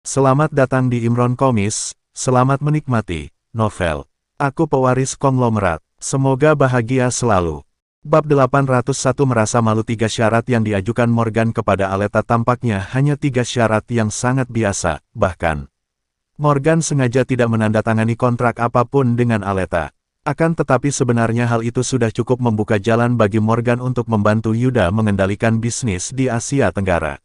Selamat datang di Imron Komis, selamat menikmati novel Aku Pewaris Konglomerat. Semoga bahagia selalu. Bab 801 merasa malu. 3 syarat yang diajukan Morgan kepada Aleta tampaknya hanya 3 syarat yang sangat biasa, bahkan Morgan sengaja tidak menandatangani kontrak apapun dengan Aleta. Akan tetapi sebenarnya hal itu sudah cukup membuka jalan bagi Morgan untuk membantu Yuda mengendalikan bisnis di Asia Tenggara.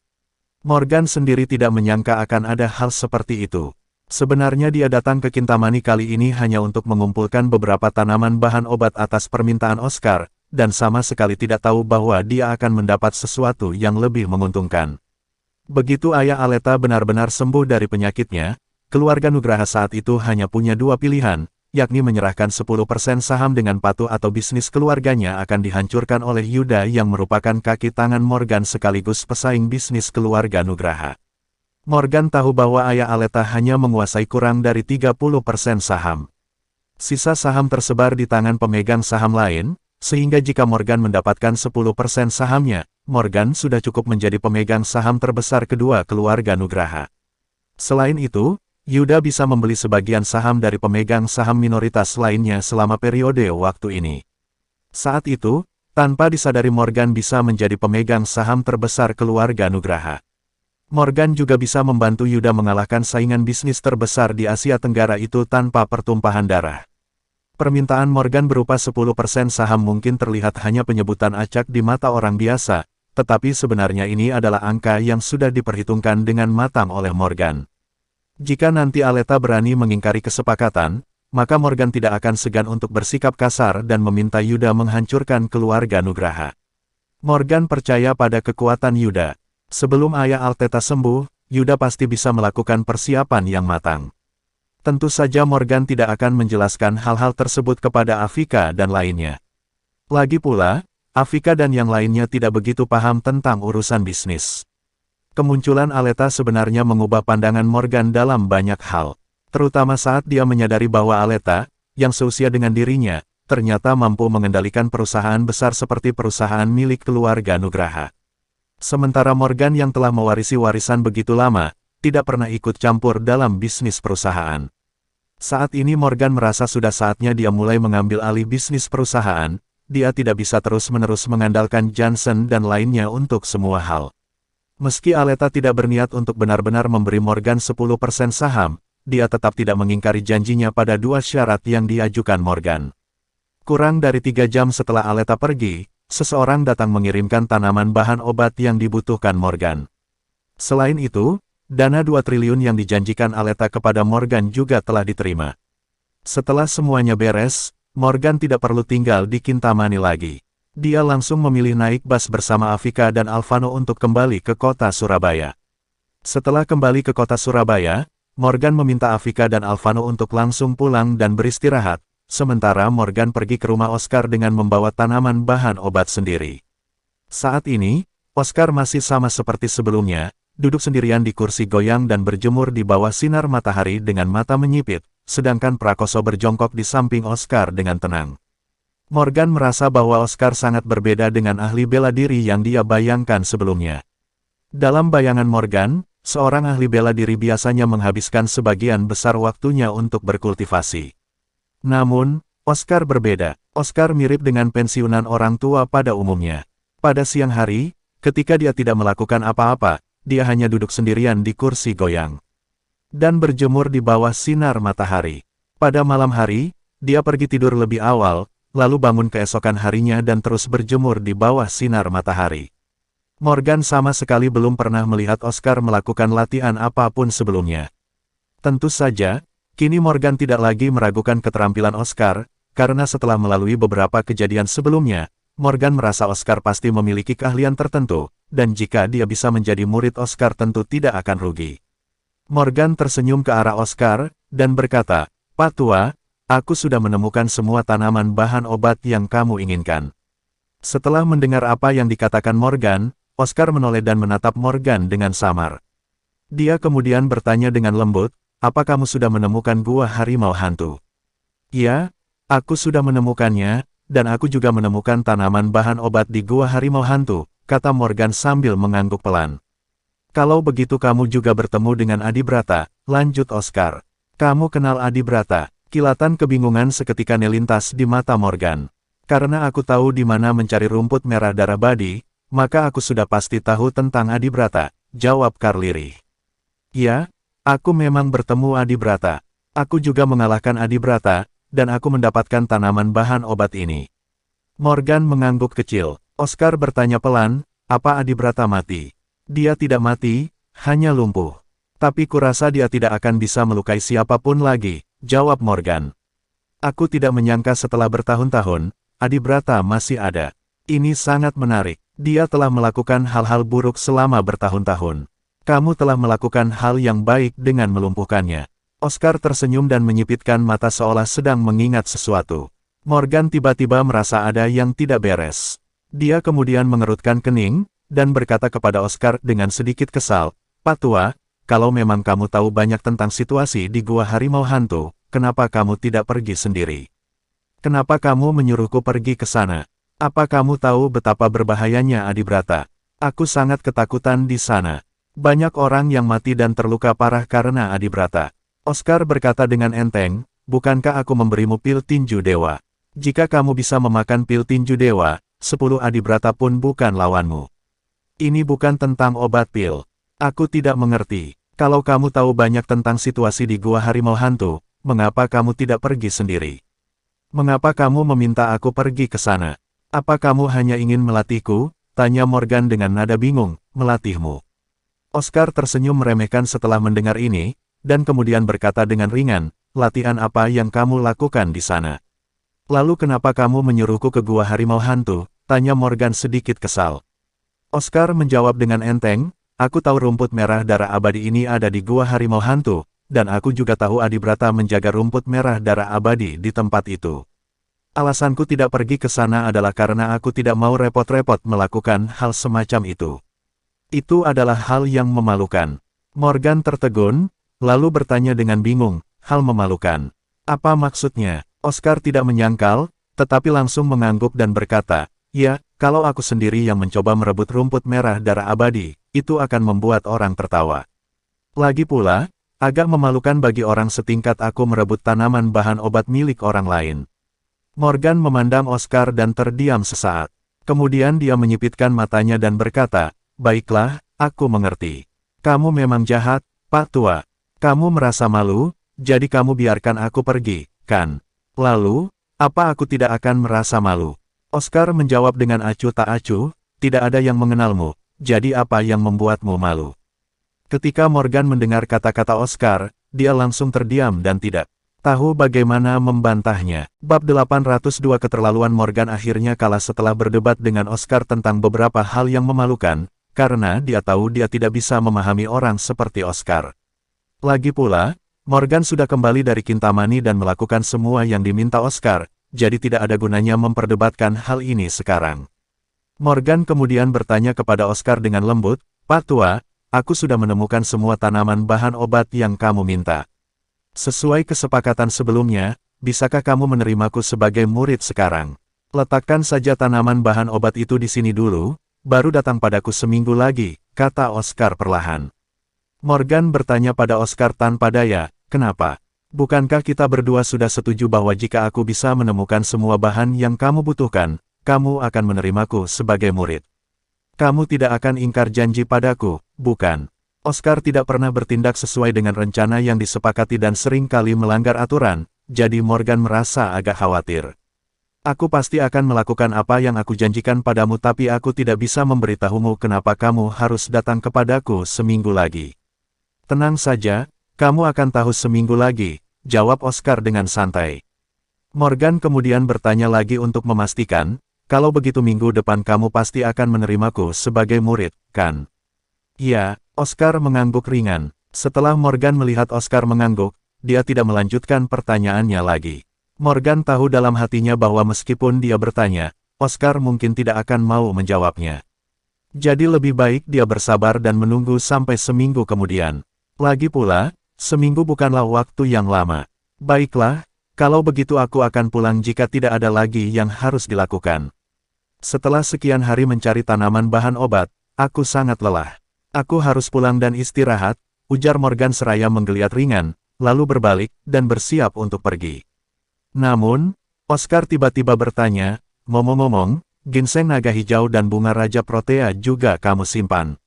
Morgan sendiri tidak menyangka akan ada hal seperti itu. Sebenarnya dia datang ke Kintamani kali ini hanya untuk mengumpulkan beberapa tanaman bahan obat atas permintaan Oscar, dan sama sekali tidak tahu bahwa dia akan mendapat sesuatu yang lebih menguntungkan. Begitu ayah Aleta benar-benar sembuh dari penyakitnya, keluarga Nugraha saat itu hanya punya 2 pilihan, yakni menyerahkan 10% saham dengan patuh atau bisnis keluarganya akan dihancurkan oleh Yuda yang merupakan kaki tangan Morgan sekaligus pesaing bisnis keluarga Nugraha. Morgan tahu bahwa ayah Aleta hanya menguasai kurang dari 30% saham. Sisa saham tersebar di tangan pemegang saham lain, sehingga jika Morgan mendapatkan 10% sahamnya, Morgan sudah cukup menjadi pemegang saham terbesar kedua keluarga Nugraha. Selain itu, Yuda bisa membeli sebagian saham dari pemegang saham minoritas lainnya selama periode waktu ini. Saat itu, tanpa disadari Morgan bisa menjadi pemegang saham terbesar keluarga Nugraha. Morgan juga bisa membantu Yuda mengalahkan saingan bisnis terbesar di Asia Tenggara itu tanpa pertumpahan darah. Permintaan Morgan berupa 10% saham mungkin terlihat hanya penyebutan acak di mata orang biasa, tetapi sebenarnya ini adalah angka yang sudah diperhitungkan dengan matang oleh Morgan. Jika nanti Aleta berani mengingkari kesepakatan, maka Morgan tidak akan segan untuk bersikap kasar dan meminta Yuda menghancurkan keluarga Nugraha. Morgan percaya pada kekuatan Yuda. Sebelum ayah Aleta sembuh, Yuda pasti bisa melakukan persiapan yang matang. Tentu saja Morgan tidak akan menjelaskan hal-hal tersebut kepada Afika dan lainnya. Lagi pula, Afika dan yang lainnya tidak begitu paham tentang urusan bisnis. Kemunculan Aleta sebenarnya mengubah pandangan Morgan dalam banyak hal, terutama saat dia menyadari bahwa Aleta, yang seusia dengan dirinya, ternyata mampu mengendalikan perusahaan besar seperti perusahaan milik keluarga Nugraha. Sementara Morgan yang telah mewarisi warisan begitu lama, tidak pernah ikut campur dalam bisnis perusahaan. Saat ini Morgan merasa sudah saatnya dia mulai mengambil alih bisnis perusahaan, dia tidak bisa terus-menerus mengandalkan Johnson dan lainnya untuk semua hal. Meski Aleta tidak berniat untuk benar-benar memberi Morgan 10% saham, dia tetap tidak mengingkari janjinya pada 2 syarat yang diajukan Morgan. Kurang dari 3 jam setelah Aleta pergi, seseorang datang mengirimkan tanaman bahan obat yang dibutuhkan Morgan. Selain itu, dana 2 triliun yang dijanjikan Aleta kepada Morgan juga telah diterima. Setelah semuanya beres, Morgan tidak perlu tinggal di Kintamani lagi. Dia langsung memilih naik bus bersama Afika dan Alvano untuk kembali ke kota Surabaya. Setelah kembali ke kota Surabaya, Morgan meminta Afika dan Alvano untuk langsung pulang dan beristirahat, sementara Morgan pergi ke rumah Oscar dengan membawa tanaman bahan obat sendiri. Saat ini, Oscar masih sama seperti sebelumnya, duduk sendirian di kursi goyang dan berjemur di bawah sinar matahari dengan mata menyipit, sedangkan Prakoso berjongkok di samping Oscar dengan tenang. Morgan merasa bahwa Oscar sangat berbeda dengan ahli bela diri yang dia bayangkan sebelumnya. Dalam bayangan Morgan, seorang ahli bela diri biasanya menghabiskan sebagian besar waktunya untuk berkultivasi. Namun, Oscar berbeda. Oscar mirip dengan pensiunan orang tua pada umumnya. Pada siang hari, ketika dia tidak melakukan apa-apa, dia hanya duduk sendirian di kursi goyang dan berjemur di bawah sinar matahari. Pada malam hari, dia pergi tidur lebih awal, lalu bangun keesokan harinya dan terus berjemur di bawah sinar matahari. Morgan sama sekali belum pernah melihat Oscar melakukan latihan apapun sebelumnya. Tentu saja, kini Morgan tidak lagi meragukan keterampilan Oscar, karena setelah melalui beberapa kejadian sebelumnya, Morgan merasa Oscar pasti memiliki keahlian tertentu, dan jika dia bisa menjadi murid Oscar tentu tidak akan rugi. Morgan tersenyum ke arah Oscar, dan berkata, "Pak Tua, aku sudah menemukan semua tanaman bahan obat yang kamu inginkan." Setelah mendengar apa yang dikatakan Morgan, Oscar menoleh dan menatap Morgan dengan samar. Dia kemudian bertanya dengan lembut, "Apa kamu sudah menemukan gua harimau hantu?" "Ya, aku sudah menemukannya, dan aku juga menemukan tanaman bahan obat di gua harimau hantu," kata Morgan sambil mengangguk pelan. Kalau begitu kamu juga bertemu dengan Adibrata, lanjut Oscar. Kamu kenal Adibrata? Kilatan kebingungan seketika melintas di mata Morgan. Karena aku tahu di mana mencari rumput merah darah badi, maka aku sudah pasti tahu tentang Adibrata, jawab Carliri. Ya, aku memang bertemu Adibrata. Aku juga mengalahkan Adibrata, dan aku mendapatkan tanaman bahan obat ini. Morgan mengangguk kecil. Oscar bertanya pelan, apa Adibrata mati? Dia tidak mati, hanya lumpuh. Tapi kurasa dia tidak akan bisa melukai siapapun lagi, jawab Morgan. Aku tidak menyangka setelah bertahun-tahun, Adibrata masih ada. Ini sangat menarik. Dia telah melakukan hal-hal buruk selama bertahun-tahun. Kamu telah melakukan hal yang baik dengan melumpuhkannya. Oscar tersenyum dan menyipitkan mata seolah sedang mengingat sesuatu. Morgan tiba-tiba merasa ada yang tidak beres. Dia kemudian mengerutkan kening, dan berkata kepada Oscar dengan sedikit kesal, Pak Tua, kalau memang kamu tahu banyak tentang situasi di Gua Harimau Hantu, kenapa kamu tidak pergi sendiri? Kenapa kamu menyuruhku pergi ke sana? Apa kamu tahu betapa berbahayanya Adibrata? Aku sangat ketakutan di sana. Banyak orang yang mati dan terluka parah karena Adibrata. Oscar berkata dengan enteng, bukankah aku memberimu pil tinju dewa? Jika kamu bisa memakan pil tinju dewa, 10 Adibrata pun bukan lawanmu. Ini bukan tentang obat pil. Aku tidak mengerti. Kalau kamu tahu banyak tentang situasi di Gua Harimau Hantu, mengapa kamu tidak pergi sendiri? Mengapa kamu meminta aku pergi ke sana? Apa kamu hanya ingin melatihku? Tanya Morgan dengan nada bingung, melatihmu. Oscar tersenyum meremehkan setelah mendengar ini, dan kemudian berkata dengan ringan, latihan apa yang kamu lakukan di sana? Lalu kenapa kamu menyuruhku ke Gua Harimau Hantu? Tanya Morgan sedikit kesal. Oscar menjawab dengan enteng, aku tahu rumput merah darah abadi ini ada di Gua Harimau Hantu, dan aku juga tahu Adibrata menjaga rumput merah darah abadi di tempat itu. Alasanku tidak pergi ke sana adalah karena aku tidak mau repot-repot melakukan hal semacam itu. Itu adalah hal yang memalukan. Morgan tertegun, lalu bertanya dengan bingung, hal memalukan. Apa maksudnya? Oscar tidak menyangkal, tetapi langsung mengangguk dan berkata, ya, kalau aku sendiri yang mencoba merebut rumput merah darah abadi, itu akan membuat orang tertawa. Lagi pula, agak memalukan bagi orang setingkat aku merebut tanaman bahan obat milik orang lain. Morgan memandang Oscar dan terdiam sesaat. Kemudian dia menyipitkan matanya dan berkata, baiklah, aku mengerti. Kamu memang jahat, Pak Tua. Kamu merasa malu, jadi kamu biarkan aku pergi, kan? Lalu, apa aku tidak akan merasa malu? Oscar menjawab dengan acuh tak acuh, tidak ada yang mengenalmu, jadi apa yang membuatmu malu? Ketika Morgan mendengar kata-kata Oscar, dia langsung terdiam dan tidak tahu bagaimana membantahnya. Bab 802 Keterlaluan Morgan akhirnya kalah setelah berdebat dengan Oscar tentang beberapa hal yang memalukan, karena dia tahu dia tidak bisa memahami orang seperti Oscar. Lagi pula, Morgan sudah kembali dari Kintamani dan melakukan semua yang diminta Oscar, jadi tidak ada gunanya memperdebatkan hal ini sekarang. Morgan kemudian bertanya kepada Oscar dengan lembut, Pak Tua, aku sudah menemukan semua tanaman bahan obat yang kamu minta. Sesuai kesepakatan sebelumnya, bisakah kamu menerimaku sebagai murid sekarang? Letakkan saja tanaman bahan obat itu di sini dulu, baru datang padaku seminggu lagi, kata Oscar perlahan. Morgan bertanya pada Oscar tanpa daya, kenapa? Bukankah kita berdua sudah setuju bahwa jika aku bisa menemukan semua bahan yang kamu butuhkan, kamu akan menerimaku sebagai murid? Kamu tidak akan ingkar janji padaku, bukan? Oscar tidak pernah bertindak sesuai dengan rencana yang disepakati dan sering kali melanggar aturan, jadi Morgan merasa agak khawatir. Aku pasti akan melakukan apa yang aku janjikan padamu tapi aku tidak bisa memberitahumu kenapa kamu harus datang kepadaku seminggu lagi. Tenang saja, kamu akan tahu seminggu lagi, jawab Oscar dengan santai. Morgan kemudian bertanya lagi untuk memastikan, kalau begitu minggu depan kamu pasti akan menerimaku sebagai murid, kan? Ya, Oscar mengangguk ringan. Setelah Morgan melihat Oscar mengangguk, dia tidak melanjutkan pertanyaannya lagi. Morgan tahu dalam hatinya bahwa meskipun dia bertanya, Oscar mungkin tidak akan mau menjawabnya. Jadi lebih baik dia bersabar dan menunggu sampai seminggu kemudian. Lagi pula, seminggu bukanlah waktu yang lama. Baiklah, kalau begitu aku akan pulang jika tidak ada lagi yang harus dilakukan. Setelah sekian hari mencari tanaman bahan obat, aku sangat lelah. Aku harus pulang dan istirahat, ujar Morgan seraya menggeliat ringan, lalu berbalik dan bersiap untuk pergi. Namun, Oscar tiba-tiba bertanya, ngomong-ngomong, ginseng naga hijau dan bunga raja protea juga kamu simpan.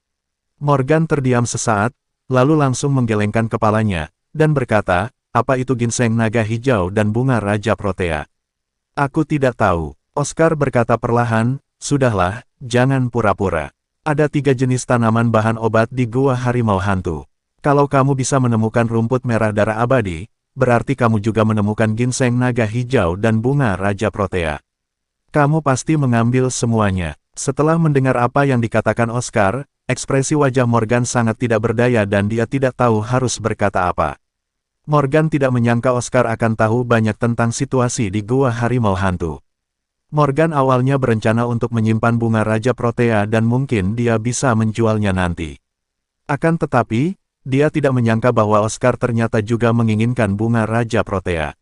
Morgan terdiam sesaat, lalu langsung menggelengkan kepalanya, dan berkata, apa itu ginseng naga hijau dan bunga raja protea? Aku tidak tahu. Oscar berkata perlahan, sudahlah, jangan pura-pura. Ada 3 jenis tanaman bahan obat di gua harimau hantu. Kalau kamu bisa menemukan rumput merah darah abadi, berarti kamu juga menemukan ginseng naga hijau dan bunga raja protea. Kamu pasti mengambil semuanya. Setelah mendengar apa yang dikatakan Oscar, ekspresi wajah Morgan sangat tidak berdaya dan dia tidak tahu harus berkata apa. Morgan tidak menyangka Oscar akan tahu banyak tentang situasi di gua harimau hantu. Morgan awalnya berencana untuk menyimpan bunga raja protea dan mungkin dia bisa menjualnya nanti. Akan tetapi, dia tidak menyangka bahwa Oscar ternyata juga menginginkan bunga raja protea.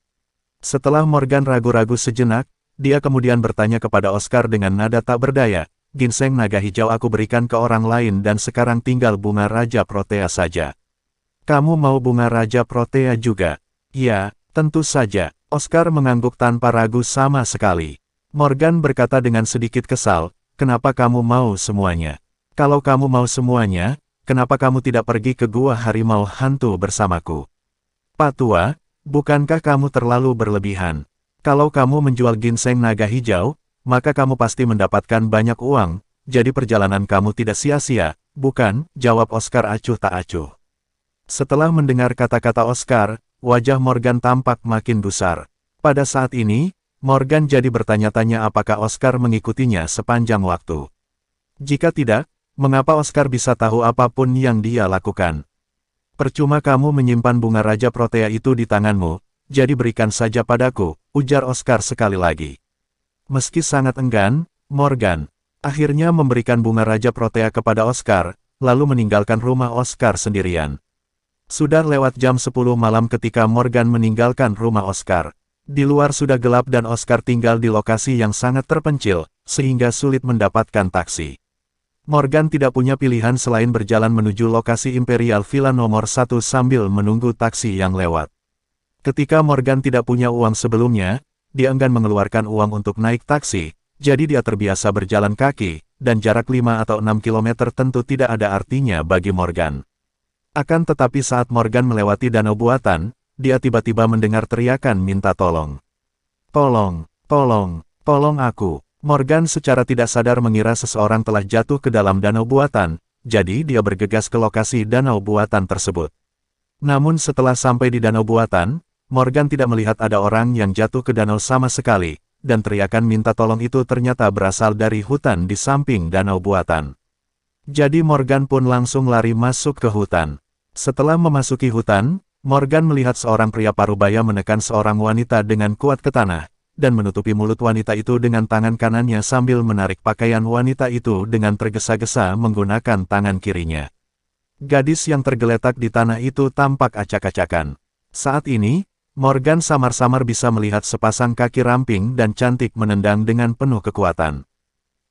Setelah Morgan ragu-ragu sejenak, dia kemudian bertanya kepada Oscar dengan nada tak berdaya, ginseng naga hijau aku berikan ke orang lain dan sekarang tinggal bunga raja protea saja. Kamu mau bunga raja protea juga? Ya, tentu saja. Oscar mengangguk tanpa ragu sama sekali. Morgan berkata dengan sedikit kesal, kenapa kamu mau semuanya? Kalau kamu mau semuanya, kenapa kamu tidak pergi ke gua harimau hantu bersamaku? Pak Tua, bukankah kamu terlalu berlebihan? Kalau kamu menjual ginseng naga hijau, maka kamu pasti mendapatkan banyak uang, jadi perjalanan kamu tidak sia-sia, bukan? Jawab Oscar acuh tak acuh. Setelah mendengar kata-kata Oscar, wajah Morgan tampak makin gusar. Pada saat ini, Morgan jadi bertanya-tanya apakah Oscar mengikutinya sepanjang waktu. Jika tidak, mengapa Oscar bisa tahu apapun yang dia lakukan? Percuma kamu menyimpan bunga raja protea itu di tanganmu, jadi berikan saja padaku, ujar Oscar sekali lagi. Meski sangat enggan, Morgan akhirnya memberikan bunga raja protea kepada Oscar, lalu meninggalkan rumah Oscar sendirian. Sudah lewat jam 10 malam ketika Morgan meninggalkan rumah Oscar. Di luar sudah gelap dan Oscar tinggal di lokasi yang sangat terpencil, sehingga sulit mendapatkan taksi. Morgan tidak punya pilihan selain berjalan menuju lokasi Imperial Villa nomor 1 sambil menunggu taksi yang lewat. Ketika Morgan tidak punya uang sebelumnya, dia enggan mengeluarkan uang untuk naik taksi, jadi dia terbiasa berjalan kaki, dan jarak 5 atau 6 km tentu tidak ada artinya bagi Morgan. Akan tetapi saat Morgan melewati danau buatan, dia tiba-tiba mendengar teriakan minta tolong. Tolong, tolong, tolong aku. Morgan secara tidak sadar mengira seseorang telah jatuh ke dalam danau buatan, jadi dia bergegas ke lokasi danau buatan tersebut. Namun setelah sampai di danau buatan, Morgan tidak melihat ada orang yang jatuh ke danau sama sekali, dan teriakan minta tolong itu ternyata berasal dari hutan di samping danau buatan. Jadi Morgan pun langsung lari masuk ke hutan. Setelah memasuki hutan, Morgan melihat seorang pria parubaya menekan seorang wanita dengan kuat ke tanah, dan menutupi mulut wanita itu dengan tangan kanannya sambil menarik pakaian wanita itu dengan tergesa-gesa menggunakan tangan kirinya. Gadis yang tergeletak di tanah itu tampak acak-acakan. Saat ini, Morgan samar-samar bisa melihat sepasang kaki ramping dan cantik menendang dengan penuh kekuatan.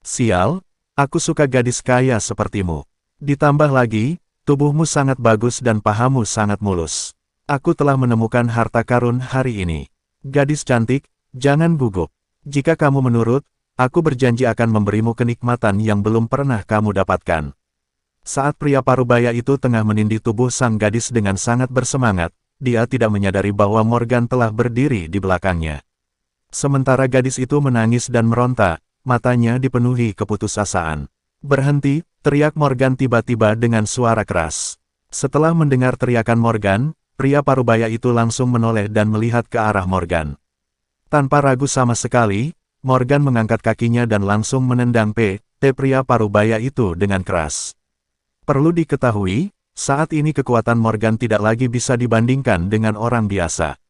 Sial, aku suka gadis kaya sepertimu. Ditambah lagi, tubuhmu sangat bagus dan pahamu sangat mulus. Aku telah menemukan harta karun hari ini. Gadis cantik, jangan gugup. Jika kamu menurut, aku berjanji akan memberimu kenikmatan yang belum pernah kamu dapatkan. Saat pria parubaya itu tengah menindih tubuh sang gadis dengan sangat bersemangat, dia tidak menyadari bahwa Morgan telah berdiri di belakangnya. Sementara gadis itu menangis dan meronta, matanya dipenuhi keputusasaan. Berhenti, teriak Morgan tiba-tiba dengan suara keras. Setelah mendengar teriakan Morgan, pria parubaya itu langsung menoleh dan melihat ke arah Morgan. Tanpa ragu sama sekali, Morgan mengangkat kakinya dan langsung menendang pria parubaya itu dengan keras. Perlu diketahui, saat ini kekuatan Morgan tidak lagi bisa dibandingkan dengan orang biasa.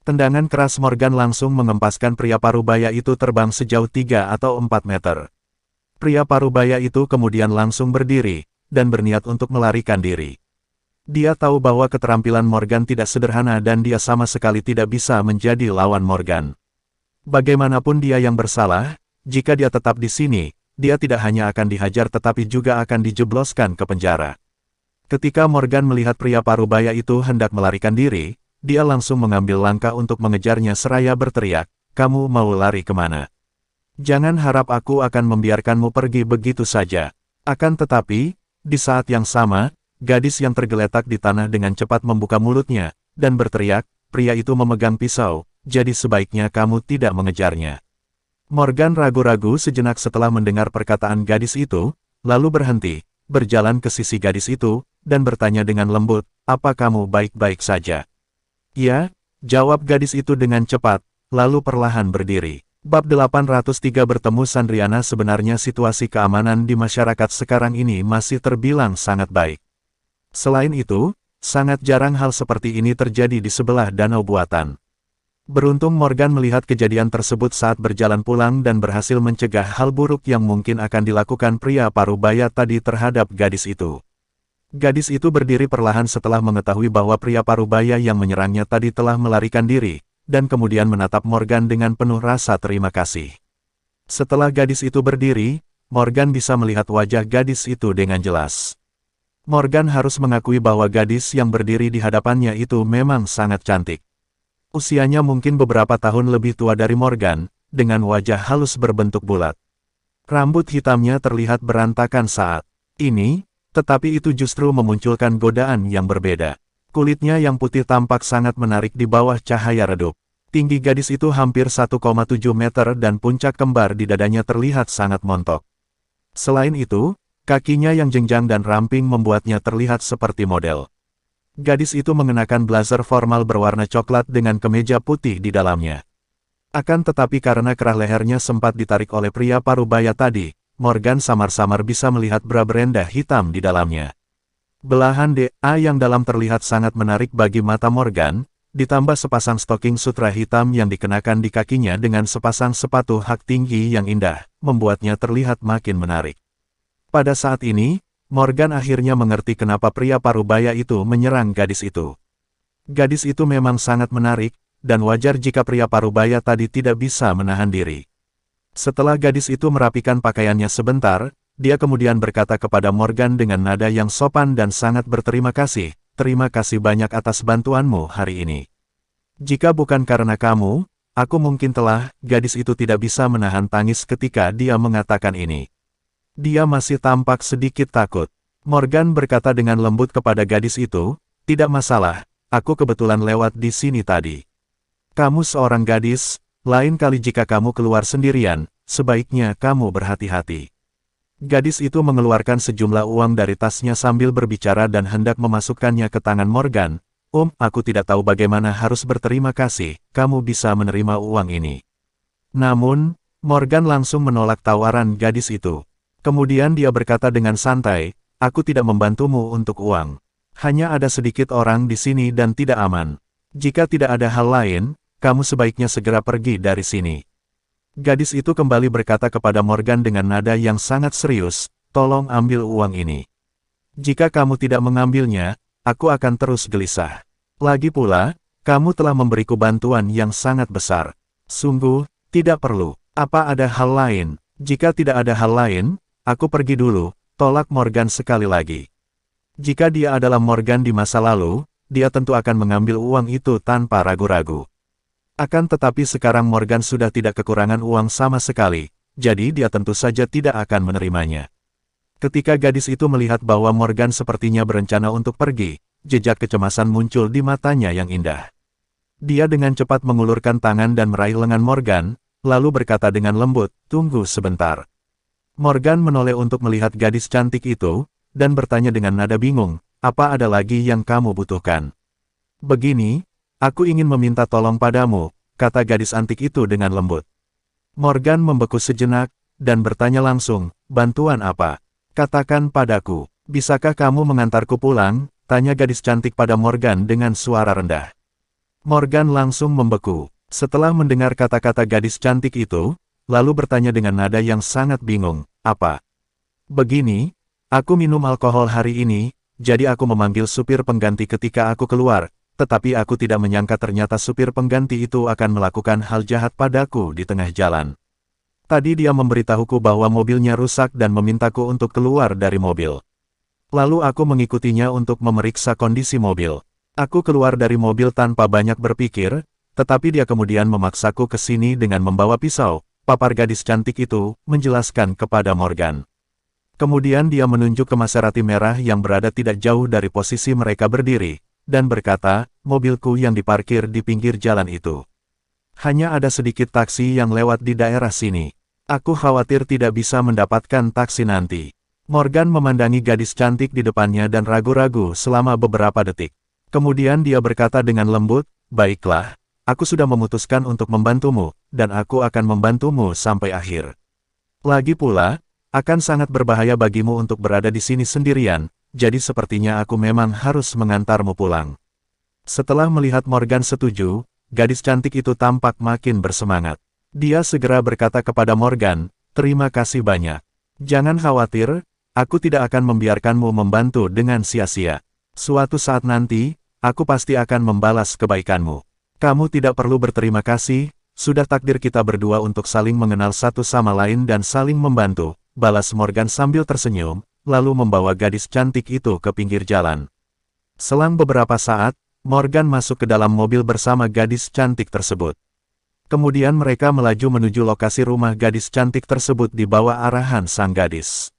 Tendangan keras Morgan langsung mengempaskan pria parubaya itu terbang sejauh 3 atau 4 meter. Pria parubaya itu kemudian langsung berdiri, dan berniat untuk melarikan diri. Dia tahu bahwa keterampilan Morgan tidak sederhana dan dia sama sekali tidak bisa menjadi lawan Morgan. Bagaimanapun dia yang bersalah, jika dia tetap di sini, dia tidak hanya akan dihajar tetapi juga akan dijebloskan ke penjara. Ketika Morgan melihat pria parubaya itu hendak melarikan diri, dia langsung mengambil langkah untuk mengejarnya seraya berteriak, "Kamu mau lari kemana? Jangan harap aku akan membiarkanmu pergi begitu saja." Akan tetapi, di saat yang sama, gadis yang tergeletak di tanah dengan cepat membuka mulutnya, dan berteriak, "Pria itu memegang pisau, jadi sebaiknya kamu tidak mengejarnya." Morgan ragu-ragu sejenak setelah mendengar perkataan gadis itu, lalu berhenti, berjalan ke sisi gadis itu, dan bertanya dengan lembut, "Apa kamu baik-baik saja?" "Ya," jawab gadis itu dengan cepat, lalu perlahan berdiri. Bab 803 bertemu Sandriana. Sebenarnya situasi keamanan di masyarakat sekarang ini masih terbilang sangat baik. Selain itu, sangat jarang hal seperti ini terjadi di sebelah danau buatan. Beruntung Morgan melihat kejadian tersebut saat berjalan pulang dan berhasil mencegah hal buruk yang mungkin akan dilakukan pria parubaya tadi terhadap gadis itu. Gadis itu berdiri perlahan setelah mengetahui bahwa pria parubaya yang menyerangnya tadi telah melarikan diri, dan kemudian menatap Morgan dengan penuh rasa terima kasih. Setelah gadis itu berdiri, Morgan bisa melihat wajah gadis itu dengan jelas. Morgan harus mengakui bahwa gadis yang berdiri di hadapannya itu memang sangat cantik. Usianya mungkin beberapa tahun lebih tua dari Morgan, dengan wajah halus berbentuk bulat. Rambut hitamnya terlihat berantakan saat ini, tetapi itu justru memunculkan godaan yang berbeda. Kulitnya yang putih tampak sangat menarik di bawah cahaya redup. Tinggi gadis itu hampir 1,7 meter dan puncak kembar di dadanya terlihat sangat montok. Selain itu, kakinya yang jenjang dan ramping membuatnya terlihat seperti model. Gadis itu mengenakan blazer formal berwarna coklat dengan kemeja putih di dalamnya. Akan tetapi karena kerah lehernya sempat ditarik oleh pria parubaya tadi, Morgan samar-samar bisa melihat bra berenda hitam di dalamnya. Belahan DA yang dalam terlihat sangat menarik bagi mata Morgan, ditambah sepasang stoking sutra hitam yang dikenakan di kakinya dengan sepasang sepatu hak tinggi yang indah, membuatnya terlihat makin menarik. Pada saat ini, Morgan akhirnya mengerti kenapa pria parubaya itu menyerang gadis itu. Gadis itu memang sangat menarik, dan wajar jika pria parubaya tadi tidak bisa menahan diri. Setelah gadis itu merapikan pakaiannya sebentar, dia kemudian berkata kepada Morgan dengan nada yang sopan dan sangat berterima kasih, "Terima kasih banyak atas bantuanmu hari ini. Jika bukan karena kamu, aku mungkin telah..." Gadis itu tidak bisa menahan tangis ketika dia mengatakan ini. Dia masih tampak sedikit takut. Morgan berkata dengan lembut kepada gadis itu, "Tidak masalah, aku kebetulan lewat di sini tadi. Kamu seorang gadis, lain kali jika kamu keluar sendirian, sebaiknya kamu berhati-hati." Gadis itu mengeluarkan sejumlah uang dari tasnya sambil berbicara dan hendak memasukkannya ke tangan Morgan. Aku tidak tahu bagaimana harus berterima kasih, kamu bisa menerima uang ini." Namun, Morgan langsung menolak tawaran gadis itu. Kemudian dia berkata dengan santai, "Aku tidak membantumu untuk uang. Hanya ada sedikit orang di sini dan tidak aman. Jika tidak ada hal lain, kamu sebaiknya segera pergi dari sini." Gadis itu kembali berkata kepada Morgan dengan nada yang sangat serius, "Tolong ambil uang ini. Jika kamu tidak mengambilnya, aku akan terus gelisah. Lagi pula, kamu telah memberiku bantuan yang sangat besar. Sungguh, tidak perlu. Apa ada hal lain?" "Jika tidak ada hal lain, aku pergi dulu," tolak Morgan sekali lagi. Jika dia adalah Morgan di masa lalu, dia tentu akan mengambil uang itu tanpa ragu-ragu. Akan tetapi sekarang Morgan sudah tidak kekurangan uang sama sekali, jadi dia tentu saja tidak akan menerimanya. Ketika gadis itu melihat bahwa Morgan sepertinya berencana untuk pergi, jejak kecemasan muncul di matanya yang indah. Dia dengan cepat mengulurkan tangan dan meraih lengan Morgan, lalu berkata dengan lembut, "Tunggu sebentar." Morgan menoleh untuk melihat gadis cantik itu, dan bertanya dengan nada bingung, "Apa ada lagi yang kamu butuhkan?" "Begini, aku ingin meminta tolong padamu," kata gadis antik itu dengan lembut. Morgan membeku sejenak, dan bertanya langsung, "Bantuan apa? Katakan padaku, bisakah kamu mengantarku pulang?" tanya gadis cantik pada Morgan dengan suara rendah. Morgan langsung membeku. Setelah mendengar kata-kata gadis cantik itu, lalu bertanya dengan nada yang sangat bingung, "Apa?" "Begini, aku minum alkohol hari ini, jadi aku memanggil supir pengganti ketika aku keluar. Tetapi aku tidak menyangka ternyata supir pengganti itu akan melakukan hal jahat padaku di tengah jalan. Tadi dia memberitahuku bahwa mobilnya rusak dan memintaku untuk keluar dari mobil. Lalu aku mengikutinya untuk memeriksa kondisi mobil. Aku keluar dari mobil tanpa banyak berpikir, tetapi dia kemudian memaksaku ke sini dengan membawa pisau. Papar gadis cantik itu menjelaskan kepada Morgan. Kemudian dia menunjuk ke Maserati merah yang berada tidak jauh dari posisi mereka berdiri, dan berkata, mobilku yang diparkir di pinggir jalan itu. Hanya ada sedikit taksi yang lewat di daerah sini. Aku khawatir tidak bisa mendapatkan taksi nanti. Morgan memandangi gadis cantik di depannya dan ragu-ragu selama beberapa detik. Kemudian dia berkata dengan lembut, baiklah, aku sudah memutuskan untuk membantumu, dan aku akan membantumu sampai akhir. Lagi pula, akan sangat berbahaya bagimu untuk berada di sini sendirian, jadi sepertinya aku memang harus mengantarmu pulang. Setelah melihat Morgan setuju, gadis cantik itu tampak makin bersemangat. Dia segera berkata kepada Morgan, terima kasih banyak. Jangan khawatir, aku tidak akan membiarkanmu membantu dengan sia-sia. Suatu saat nanti, aku pasti akan membalas kebaikanmu. Kamu tidak perlu berterima kasih, sudah takdir kita berdua untuk saling mengenal satu sama lain dan saling membantu, balas Morgan sambil tersenyum, lalu membawa gadis cantik itu ke pinggir jalan. Selang beberapa saat, Morgan masuk ke dalam mobil bersama gadis cantik tersebut. Kemudian mereka melaju menuju lokasi rumah gadis cantik tersebut di bawah arahan sang gadis.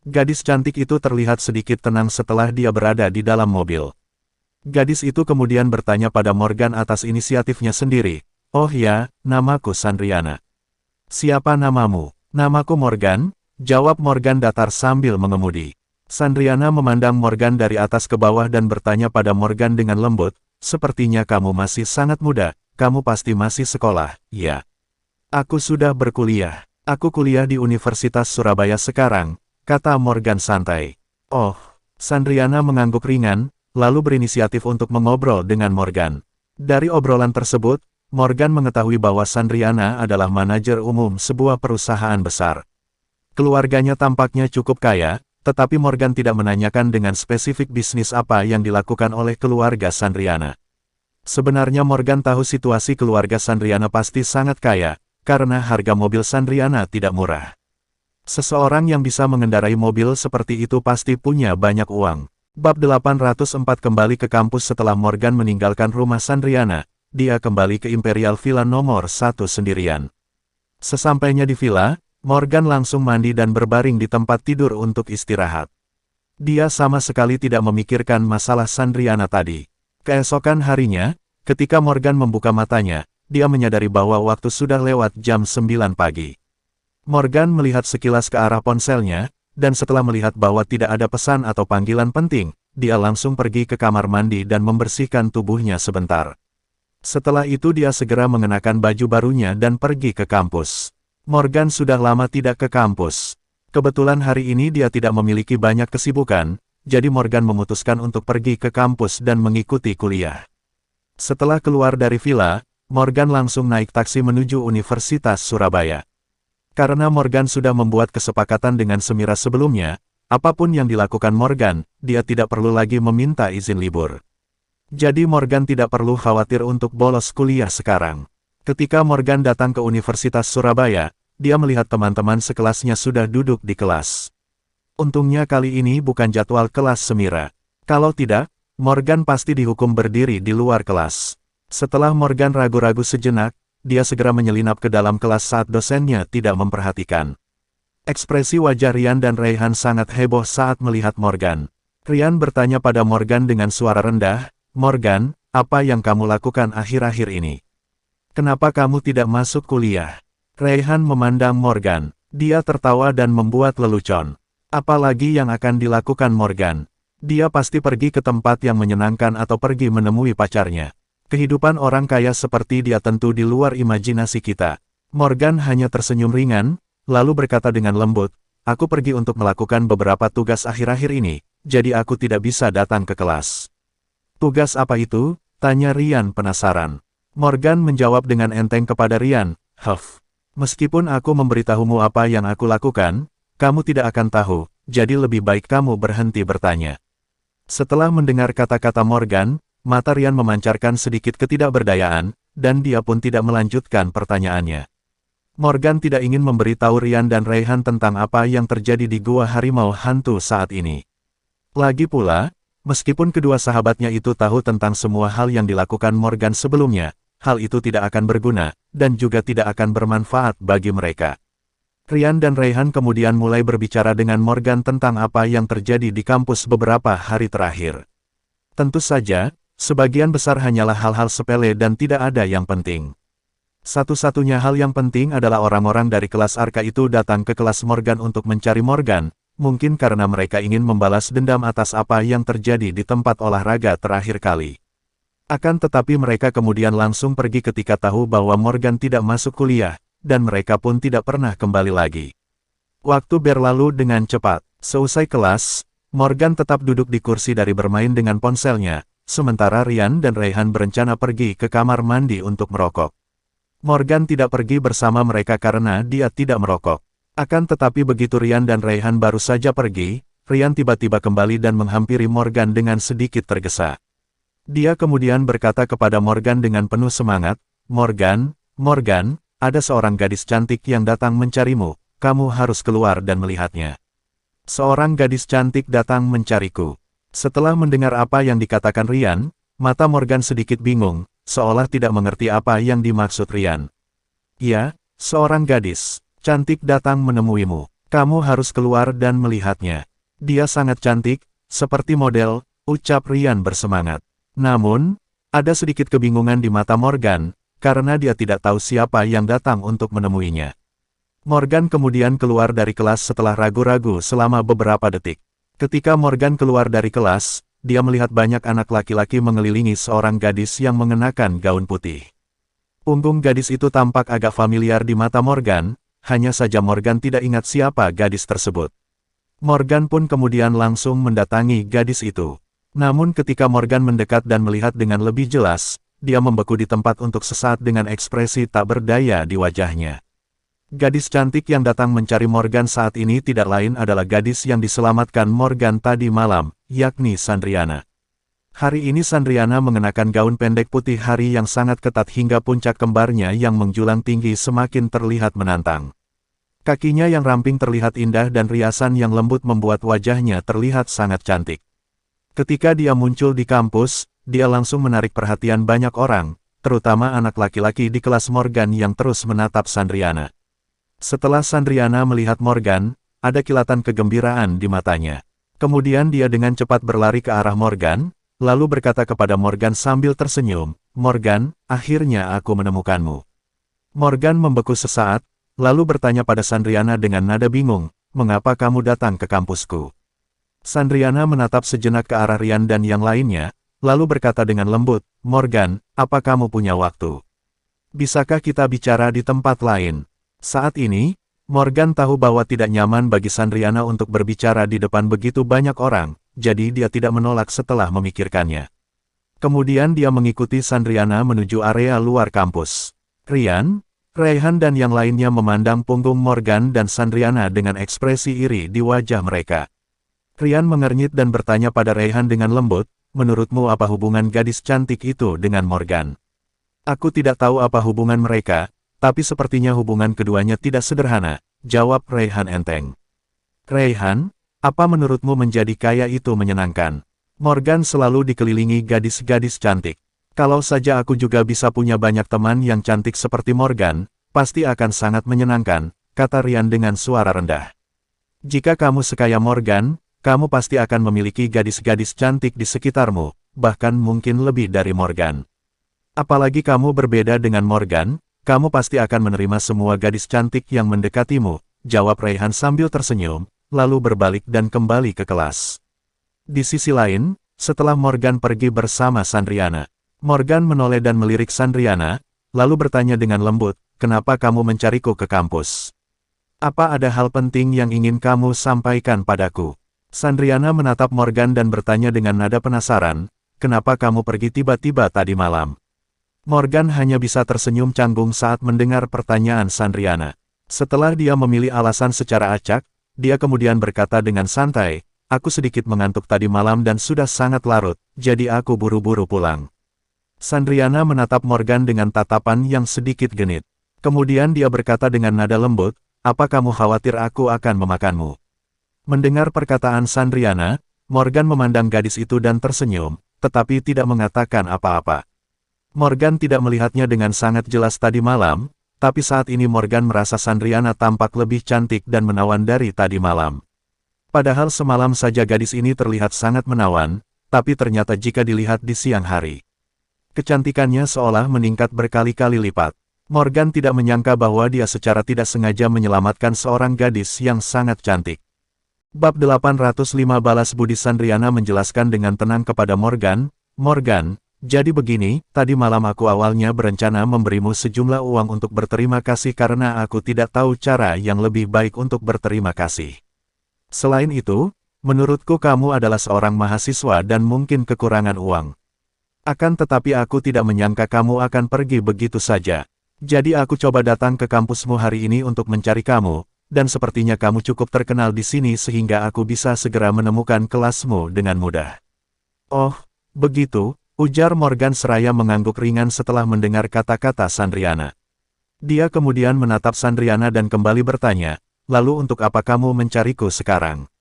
Gadis cantik itu terlihat sedikit tenang setelah dia berada di dalam mobil. Gadis itu kemudian bertanya pada Morgan atas inisiatifnya sendiri. Oh ya, namaku Sandriana. Siapa namamu? Namaku Morgan, jawab Morgan datar sambil mengemudi. Sandriana memandang Morgan dari atas ke bawah dan bertanya pada Morgan dengan lembut, sepertinya kamu masih sangat muda, kamu pasti masih sekolah, ya? Aku sudah berkuliah. Aku kuliah di Universitas Surabaya sekarang, kata Morgan santai. Oh, Sandriana mengangguk ringan, lalu berinisiatif untuk mengobrol dengan Morgan. Dari obrolan tersebut, Morgan mengetahui bahwa Sandriana adalah manajer umum sebuah perusahaan besar. Keluarganya tampaknya cukup kaya, tetapi Morgan tidak menanyakan dengan spesifik bisnis apa yang dilakukan oleh keluarga Sandriana. Sebenarnya Morgan tahu situasi keluarga Sandriana pasti sangat kaya, karena harga mobil Sandriana tidak murah. Seseorang yang bisa mengendarai mobil seperti itu pasti punya banyak uang. Bab 804 kembali ke kampus setelah Morgan meninggalkan rumah Sandriana, dia kembali ke Imperial Villa nomor 1 sendirian. Sesampainya di villa, Morgan langsung mandi dan berbaring di tempat tidur untuk istirahat. Dia sama sekali tidak memikirkan masalah Sandriana tadi. Keesokan harinya, ketika Morgan membuka matanya, dia menyadari bahwa waktu sudah lewat jam 9 pagi. Morgan melihat sekilas ke arah ponselnya, dan setelah melihat bahwa tidak ada pesan atau panggilan penting, dia langsung pergi ke kamar mandi dan membersihkan tubuhnya sebentar. Setelah itu dia segera mengenakan baju barunya dan pergi ke kampus. Morgan sudah lama tidak ke kampus. Kebetulan hari ini dia tidak memiliki banyak kesibukan, jadi Morgan memutuskan untuk pergi ke kampus dan mengikuti kuliah. Setelah keluar dari villa, Morgan langsung naik taksi menuju Universitas Surabaya. Karena Morgan sudah membuat kesepakatan dengan Semira sebelumnya, apapun yang dilakukan Morgan, dia tidak perlu lagi meminta izin libur. Jadi Morgan tidak perlu khawatir untuk bolos kuliah sekarang. Ketika Morgan datang ke Universitas Surabaya, dia melihat teman-teman sekelasnya sudah duduk di kelas. Untungnya kali ini bukan jadwal kelas Semira. Kalau tidak, Morgan pasti dihukum berdiri di luar kelas. Setelah Morgan ragu-ragu sejenak, dia segera menyelinap ke dalam kelas saat dosennya tidak memperhatikan. Ekspresi wajah Rian dan Raihan sangat heboh saat melihat Morgan. Rian bertanya pada Morgan dengan suara rendah, "Morgan, apa yang kamu lakukan akhir-akhir ini? Kenapa kamu tidak masuk kuliah?" Raihan memandang Morgan. Dia tertawa dan membuat lelucon. Apalagi yang akan dilakukan Morgan? Dia pasti pergi ke tempat yang menyenangkan atau pergi menemui pacarnya. Kehidupan orang kaya seperti dia tentu di luar imajinasi kita. Morgan hanya tersenyum ringan, lalu berkata dengan lembut, "Aku pergi untuk melakukan beberapa tugas akhir-akhir ini, jadi aku tidak bisa datang ke kelas." "Tugas apa itu?" tanya Rian penasaran. Morgan menjawab dengan enteng kepada Rian, Meskipun aku memberitahumu apa yang aku lakukan, kamu tidak akan tahu, jadi lebih baik kamu berhenti bertanya." Setelah mendengar kata-kata Morgan, mata Rian memancarkan sedikit ketidakberdayaan, dan dia pun tidak melanjutkan pertanyaannya. Morgan tidak ingin memberitahu Rian dan Raihan tentang apa yang terjadi di Gua Harimau Hantu saat ini. Lagi pula, meskipun kedua sahabatnya itu tahu tentang semua hal yang dilakukan Morgan sebelumnya, hal itu tidak akan berguna, dan juga tidak akan bermanfaat bagi mereka. Ryan dan Rayhan kemudian mulai berbicara dengan Morgan tentang apa yang terjadi di kampus beberapa hari terakhir. Tentu saja, sebagian besar hanyalah hal-hal sepele dan tidak ada yang penting. Satu-satunya hal yang penting adalah orang-orang dari kelas Arka itu datang ke kelas Morgan untuk mencari Morgan, mungkin karena mereka ingin membalas dendam atas apa yang terjadi di tempat olahraga terakhir kali. Akan tetapi mereka kemudian langsung pergi ketika tahu bahwa Morgan tidak masuk kuliah, dan mereka pun tidak pernah kembali lagi. Waktu berlalu dengan cepat. Seusai kelas, Morgan tetap duduk di kursi dari bermain dengan ponselnya, sementara Ryan dan Rayhan berencana pergi ke kamar mandi untuk merokok. Morgan tidak pergi bersama mereka karena dia tidak merokok. Akan tetapi begitu Ryan dan Rayhan baru saja pergi, Ryan tiba-tiba kembali dan menghampiri Morgan dengan sedikit tergesa. Dia kemudian berkata kepada Morgan dengan penuh semangat, Morgan, ada seorang gadis cantik yang datang mencarimu, kamu harus keluar dan melihatnya. Seorang gadis cantik datang mencariku. Setelah mendengar apa yang dikatakan Ryan, mata Morgan sedikit bingung, seolah tidak mengerti apa yang dimaksud Ryan. Ya, seorang gadis cantik datang menemuimu, kamu harus keluar dan melihatnya. Dia sangat cantik, seperti model, ucap Ryan bersemangat. Namun, ada sedikit kebingungan di mata Morgan, karena dia tidak tahu siapa yang datang untuk menemuinya. Morgan kemudian keluar dari kelas setelah ragu-ragu selama beberapa detik. Ketika Morgan keluar dari kelas, dia melihat banyak anak laki-laki mengelilingi seorang gadis yang mengenakan gaun putih. Punggung gadis itu tampak agak familiar di mata Morgan, hanya saja Morgan tidak ingat siapa gadis tersebut. Morgan pun kemudian langsung mendatangi gadis itu. Namun ketika Morgan mendekat dan melihat dengan lebih jelas, dia membeku di tempat untuk sesaat dengan ekspresi tak berdaya di wajahnya. Gadis cantik yang datang mencari Morgan saat ini tidak lain adalah gadis yang diselamatkan Morgan tadi malam, yakni Sandriana. Hari ini Sandriana mengenakan gaun pendek putih hari yang sangat ketat hingga puncak kembarnya yang menjulang tinggi semakin terlihat menantang. Kakinya yang ramping terlihat indah dan riasan yang lembut membuat wajahnya terlihat sangat cantik. Ketika dia muncul di kampus, dia langsung menarik perhatian banyak orang, terutama anak laki-laki di kelas Morgan yang terus menatap Sandriana. Setelah Sandriana melihat Morgan, ada kilatan kegembiraan di matanya. Kemudian dia dengan cepat berlari ke arah Morgan, lalu berkata kepada Morgan sambil tersenyum, Morgan, akhirnya aku menemukanmu. Morgan membeku sesaat, lalu bertanya pada Sandriana dengan nada bingung, mengapa kamu datang ke kampusku? Sandriana menatap sejenak ke arah Ryan dan yang lainnya, lalu berkata dengan lembut, Morgan, apa kamu punya waktu? Bisakah kita bicara di tempat lain? Saat ini, Morgan tahu bahwa tidak nyaman bagi Sandriana untuk berbicara di depan begitu banyak orang, jadi dia tidak menolak setelah memikirkannya. Kemudian dia mengikuti Sandriana menuju area luar kampus. Ryan, Rayhan dan yang lainnya memandang punggung Morgan dan Sandriana dengan ekspresi iri di wajah mereka. Ryan mengernyit dan bertanya pada Rayhan dengan lembut, menurutmu apa hubungan gadis cantik itu dengan Morgan? Aku tidak tahu apa hubungan mereka, tapi sepertinya hubungan keduanya tidak sederhana, jawab Rayhan enteng. Rayhan, apa menurutmu menjadi kaya itu menyenangkan? Morgan selalu dikelilingi gadis-gadis cantik. Kalau saja aku juga bisa punya banyak teman yang cantik seperti Morgan, pasti akan sangat menyenangkan, kata Ryan dengan suara rendah. Jika kamu sekaya Morgan, kamu pasti akan memiliki gadis-gadis cantik di sekitarmu, bahkan mungkin lebih dari Morgan. Apalagi kamu berbeda dengan Morgan, kamu pasti akan menerima semua gadis cantik yang mendekatimu, jawab Rayhan sambil tersenyum, lalu berbalik dan kembali ke kelas. Di sisi lain, setelah Morgan pergi bersama Sandriana, Morgan menoleh dan melirik Sandriana, lalu bertanya dengan lembut, kenapa kamu mencariku ke kampus? Apa ada hal penting yang ingin kamu sampaikan padaku? Sandriana menatap Morgan dan bertanya dengan nada penasaran, kenapa kamu pergi tiba-tiba tadi malam? Morgan hanya bisa tersenyum canggung saat mendengar pertanyaan Sandriana. Setelah dia memilih alasan secara acak, dia kemudian berkata dengan santai, aku sedikit mengantuk tadi malam dan sudah sangat larut, jadi aku buru-buru pulang. Sandriana menatap Morgan dengan tatapan yang sedikit genit. Kemudian dia berkata dengan nada lembut, apa kamu khawatir aku akan memakanmu? Mendengar perkataan Sandriana, Morgan memandang gadis itu dan tersenyum, tetapi tidak mengatakan apa-apa. Morgan tidak melihatnya dengan sangat jelas tadi malam, tapi saat ini Morgan merasa Sandriana tampak lebih cantik dan menawan dari tadi malam. Padahal semalam saja gadis ini terlihat sangat menawan, tapi ternyata jika dilihat di siang hari, kecantikannya seolah meningkat berkali-kali lipat. Morgan tidak menyangka bahwa dia secara tidak sengaja menyelamatkan seorang gadis yang sangat cantik. Bab 805 Balas Budi. Sandriana menjelaskan dengan tenang kepada Morgan, "Morgan, jadi begini, tadi malam aku awalnya berencana memberimu sejumlah uang untuk berterima kasih karena aku tidak tahu cara yang lebih baik untuk berterima kasih. Selain itu, menurutku kamu adalah seorang mahasiswa dan mungkin kekurangan uang. Akan tetapi aku tidak menyangka kamu akan pergi begitu saja. Jadi aku coba datang ke kampusmu hari ini untuk mencari kamu, dan sepertinya kamu cukup terkenal di sini sehingga aku bisa segera menemukan kelasmu dengan mudah." "Oh, begitu," ujar Morgan seraya mengangguk ringan setelah mendengar kata-kata Sandriana. Dia kemudian menatap Sandriana dan kembali bertanya, "Lalu untuk apa kamu mencariku sekarang?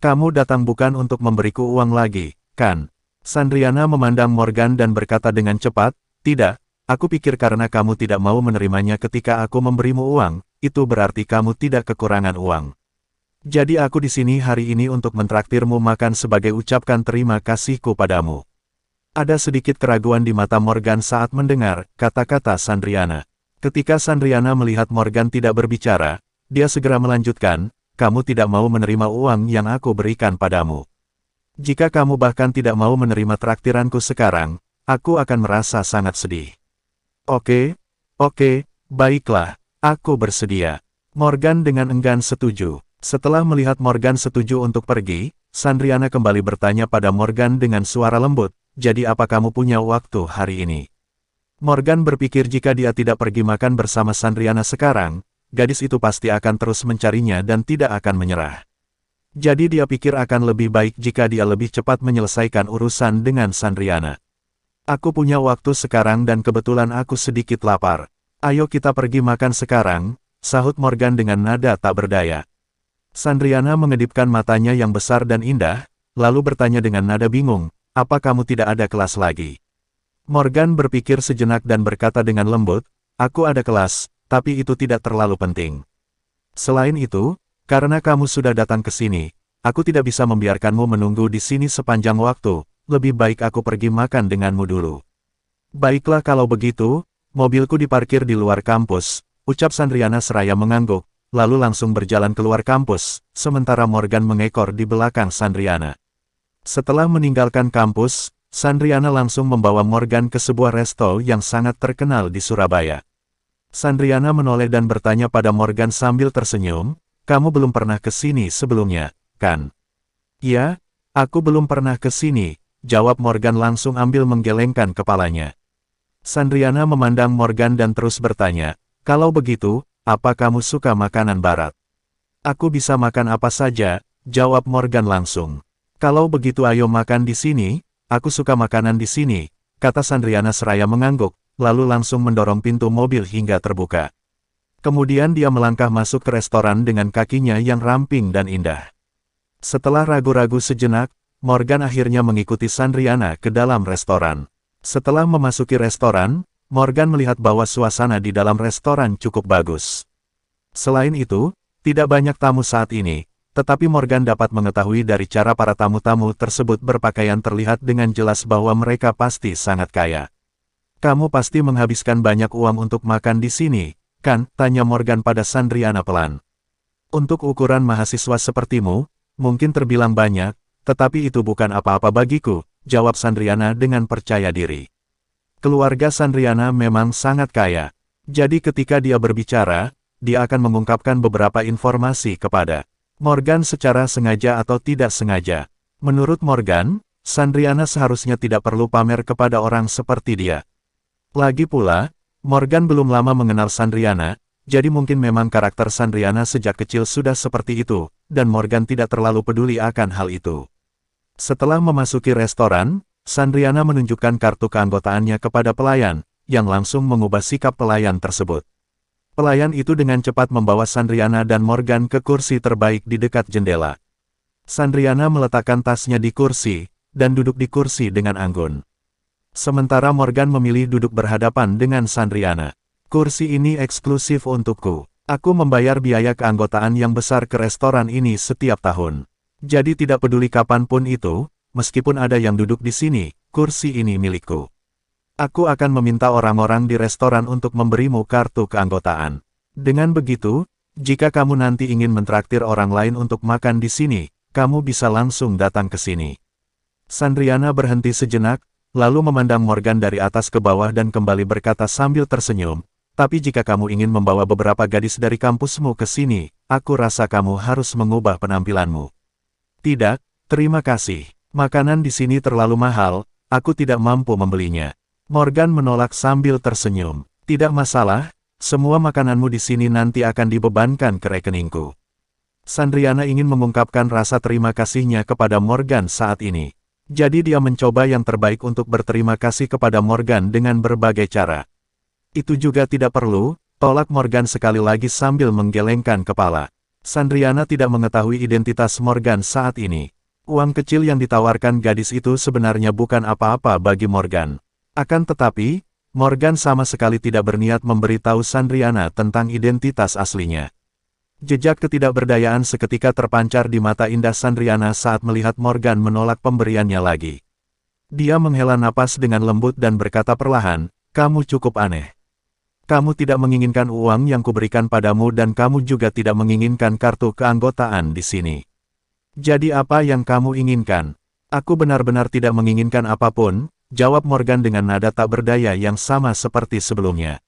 Kamu datang bukan untuk memberiku uang lagi, kan?" Sandriana memandang Morgan dan berkata dengan cepat, "Tidak, aku pikir karena kamu tidak mau menerimanya ketika aku memberimu uang, itu berarti kamu tidak kekurangan uang. Jadi aku di sini hari ini untuk mentraktirmu makan sebagai ucapkan terima kasihku padamu." Ada sedikit keraguan di mata Morgan saat mendengar kata-kata Sandriana. Ketika Sandriana melihat Morgan tidak berbicara, dia segera melanjutkan, "Kamu tidak mau menerima uang yang aku berikan padamu. Jika kamu bahkan tidak mau menerima traktiranku sekarang, aku akan merasa sangat sedih." Oke, baiklah. Aku bersedia." Morgan dengan enggan setuju. Setelah melihat Morgan setuju untuk pergi, Sandriana kembali bertanya pada Morgan dengan suara lembut, "Jadi apa kamu punya waktu hari ini?" Morgan berpikir jika dia tidak pergi makan bersama Sandriana sekarang, gadis itu pasti akan terus mencarinya dan tidak akan menyerah. Jadi dia pikir akan lebih baik jika dia lebih cepat menyelesaikan urusan dengan Sandriana. "Aku punya waktu sekarang dan kebetulan aku sedikit lapar. Ayo kita pergi makan sekarang," sahut Morgan dengan nada tak berdaya. Sandriana mengedipkan matanya yang besar dan indah, lalu bertanya dengan nada bingung, "Apa kamu tidak ada kelas lagi?" Morgan berpikir sejenak dan berkata dengan lembut, "Aku ada kelas, tapi itu tidak terlalu penting. Selain itu, karena kamu sudah datang ke sini, aku tidak bisa membiarkanmu menunggu di sini sepanjang waktu, lebih baik aku pergi makan denganmu dulu." "Baiklah kalau begitu, mobilku diparkir di luar kampus," ucap Sandriana seraya mengangguk, lalu langsung berjalan keluar kampus, sementara Morgan mengekor di belakang Sandriana. Setelah meninggalkan kampus, Sandriana langsung membawa Morgan ke sebuah resto yang sangat terkenal di Surabaya. Sandriana menoleh dan bertanya pada Morgan sambil tersenyum, "Kamu belum pernah ke sini sebelumnya, kan?" "Ya, aku belum pernah ke sini," jawab Morgan langsung ambil menggelengkan kepalanya. Sandriana memandang Morgan dan terus bertanya, "Kalau begitu, apa kamu suka makanan barat?" "Aku bisa makan apa saja," jawab Morgan langsung. "Kalau begitu ayo makan di sini, aku suka makanan di sini," kata Sandriana seraya mengangguk, lalu langsung mendorong pintu mobil hingga terbuka. Kemudian dia melangkah masuk ke restoran dengan kakinya yang ramping dan indah. Setelah ragu-ragu sejenak, Morgan akhirnya mengikuti Sandriana ke dalam restoran. Setelah memasuki restoran, Morgan melihat bahwa suasana di dalam restoran cukup bagus. Selain itu, tidak banyak tamu saat ini, tetapi Morgan dapat mengetahui dari cara para tamu-tamu tersebut berpakaian terlihat dengan jelas bahwa mereka pasti sangat kaya. "Kamu pasti menghabiskan banyak uang untuk makan di sini, kan?" tanya Morgan pada Sandriana pelan. "Untuk ukuran mahasiswa sepertimu, mungkin terbilang banyak, tetapi itu bukan apa-apa bagiku," jawab Sandriana dengan percaya diri. Keluarga Sandriana memang sangat kaya. Jadi ketika dia berbicara, dia akan mengungkapkan beberapa informasi kepada Morgan secara sengaja atau tidak sengaja. Menurut Morgan, Sandriana seharusnya tidak perlu pamer kepada orang seperti dia. Lagi pula, Morgan belum lama mengenal Sandriana, jadi mungkin memang karakter Sandriana sejak kecil sudah seperti itu, dan Morgan tidak terlalu peduli akan hal itu. Setelah memasuki restoran, Sandriana menunjukkan kartu keanggotaannya kepada pelayan, yang langsung mengubah sikap pelayan tersebut. Pelayan itu dengan cepat membawa Sandriana dan Morgan ke kursi terbaik di dekat jendela. Sandriana meletakkan tasnya di kursi, dan duduk di kursi dengan anggun. Sementara Morgan memilih duduk berhadapan dengan Sandriana. Kursi ini eksklusif untukku. Aku membayar biaya keanggotaan yang besar ke restoran ini setiap tahun. Jadi tidak peduli kapanpun itu, meskipun ada yang duduk di sini, kursi ini milikku. Aku akan meminta orang-orang di restoran untuk memberimu kartu keanggotaan. Dengan begitu, jika kamu nanti ingin mentraktir orang lain untuk makan di sini, kamu bisa langsung datang ke sini. Sandriana berhenti sejenak, lalu memandang Morgan dari atas ke bawah dan kembali berkata sambil tersenyum, tapi jika kamu ingin membawa beberapa gadis dari kampusmu ke sini, aku rasa kamu harus mengubah penampilanmu. Tidak, terima kasih. Makanan di sini terlalu mahal, aku tidak mampu membelinya. Morgan menolak sambil tersenyum. Tidak masalah, semua makananmu di sini nanti akan dibebankan ke rekeningku. Sandriana ingin mengungkapkan rasa terima kasihnya kepada Morgan saat ini. Jadi dia mencoba yang terbaik untuk berterima kasih kepada Morgan dengan berbagai cara. Itu juga tidak perlu, tolak Morgan sekali lagi sambil menggelengkan kepala. Sandriana tidak mengetahui identitas Morgan saat ini. Uang kecil yang ditawarkan gadis itu sebenarnya bukan apa-apa bagi Morgan. Akan tetapi, Morgan sama sekali tidak berniat memberitahu Sandriana tentang identitas aslinya. Jejak ketidakberdayaan seketika terpancar di mata indah Sandriana saat melihat Morgan menolak pemberiannya lagi. Dia menghela napas dengan lembut dan berkata perlahan, "Kamu cukup aneh. Kamu tidak menginginkan uang yang kuberikan padamu dan kamu juga tidak menginginkan kartu keanggotaan di sini. Jadi apa yang kamu inginkan?" "Aku benar-benar tidak menginginkan apapun," jawab Morgan dengan nada tak berdaya yang sama seperti sebelumnya.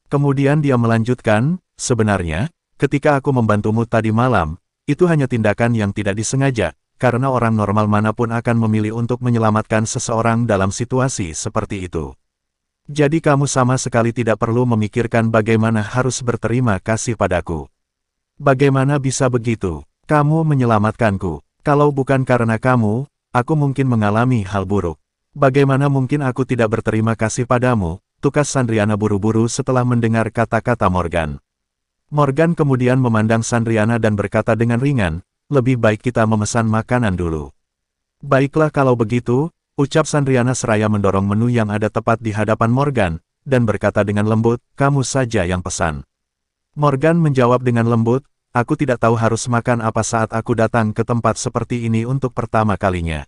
Kemudian dia melanjutkan, "Sebenarnya, ketika aku membantumu tadi malam, itu hanya tindakan yang tidak disengaja, karena orang normal manapun akan memilih untuk menyelamatkan seseorang dalam situasi seperti itu. Jadi kamu sama sekali tidak perlu memikirkan bagaimana harus berterima kasih padaku. Bagaimana bisa begitu? Kamu menyelamatkanku. Kalau bukan karena kamu, aku mungkin mengalami hal buruk. Bagaimana mungkin aku tidak berterima kasih padamu?" tukas Sandriana buru-buru setelah mendengar kata-kata Morgan. Morgan kemudian memandang Sandriana dan berkata dengan ringan, "Lebih baik kita memesan makanan dulu." "Baiklah kalau begitu," ucap Sandriana seraya mendorong menu yang ada tepat di hadapan Morgan, dan berkata dengan lembut, "Kamu saja yang pesan." Morgan menjawab dengan lembut, "Aku tidak tahu harus makan apa saat aku datang ke tempat seperti ini untuk pertama kalinya.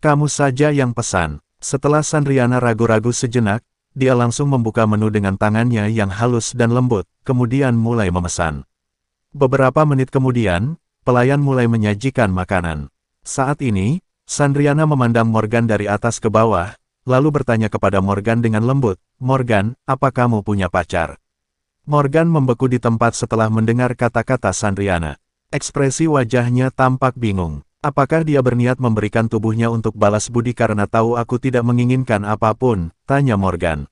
Kamu saja yang pesan." Setelah Sandriana ragu-ragu sejenak, dia langsung membuka menu dengan tangannya yang halus dan lembut, kemudian mulai memesan. Beberapa menit kemudian, pelayan mulai menyajikan makanan. Saat ini, Sandriana memandang Morgan dari atas ke bawah, lalu bertanya kepada Morgan dengan lembut, "Morgan, apa kamu punya pacar?" Morgan membeku di tempat setelah mendengar kata-kata Sandriana. Ekspresi wajahnya tampak bingung. "Apakah dia berniat memberikan tubuhnya untuk balas budi karena tahu aku tidak menginginkan apapun?" tanya Morgan.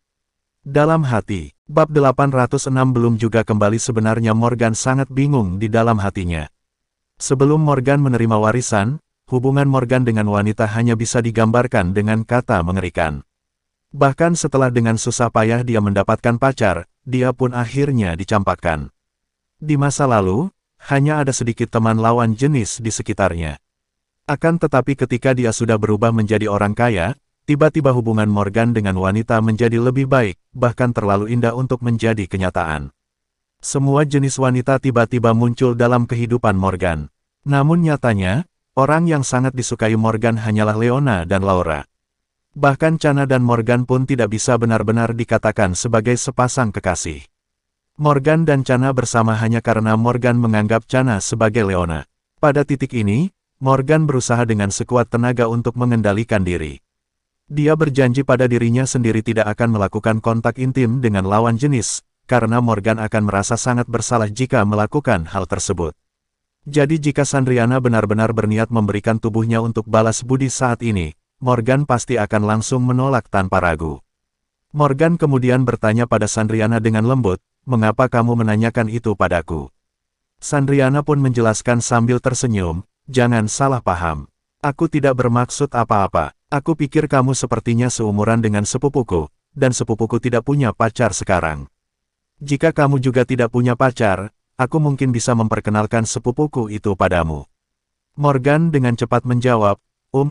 Dalam hati, bab 806 belum juga kembali. Sebenarnya Morgan sangat bingung di dalam hatinya. Sebelum Morgan menerima warisan, hubungan Morgan dengan wanita hanya bisa digambarkan dengan kata mengerikan. Bahkan setelah dengan susah payah dia mendapatkan pacar, dia pun akhirnya dicampakkan. Di masa lalu, hanya ada sedikit teman lawan jenis di sekitarnya. Akan tetapi ketika dia sudah berubah menjadi orang kaya, tiba-tiba hubungan Morgan dengan wanita menjadi lebih baik, bahkan terlalu indah untuk menjadi kenyataan. Semua jenis wanita tiba-tiba muncul dalam kehidupan Morgan. Namun nyatanya, orang yang sangat disukai Morgan hanyalah Leona dan Laura. Bahkan Chana dan Morgan pun tidak bisa benar-benar dikatakan sebagai sepasang kekasih. Morgan dan Chana bersama hanya karena Morgan menganggap Chana sebagai Leona. Pada titik ini, Morgan berusaha dengan sekuat tenaga untuk mengendalikan diri. Dia berjanji pada dirinya sendiri tidak akan melakukan kontak intim dengan lawan jenis, karena Morgan akan merasa sangat bersalah jika melakukan hal tersebut. Jadi jika Sandriana benar-benar berniat memberikan tubuhnya untuk balas budi saat ini, Morgan pasti akan langsung menolak tanpa ragu. Morgan kemudian bertanya pada Sandriana dengan lembut, "Mengapa kamu menanyakan itu padaku?" Sandriana pun menjelaskan sambil tersenyum, "Jangan salah paham. Aku tidak bermaksud apa-apa. Aku pikir kamu sepertinya seumuran dengan sepupuku, dan sepupuku tidak punya pacar sekarang. Jika kamu juga tidak punya pacar, aku mungkin bisa memperkenalkan sepupuku itu padamu." Morgan dengan cepat menjawab,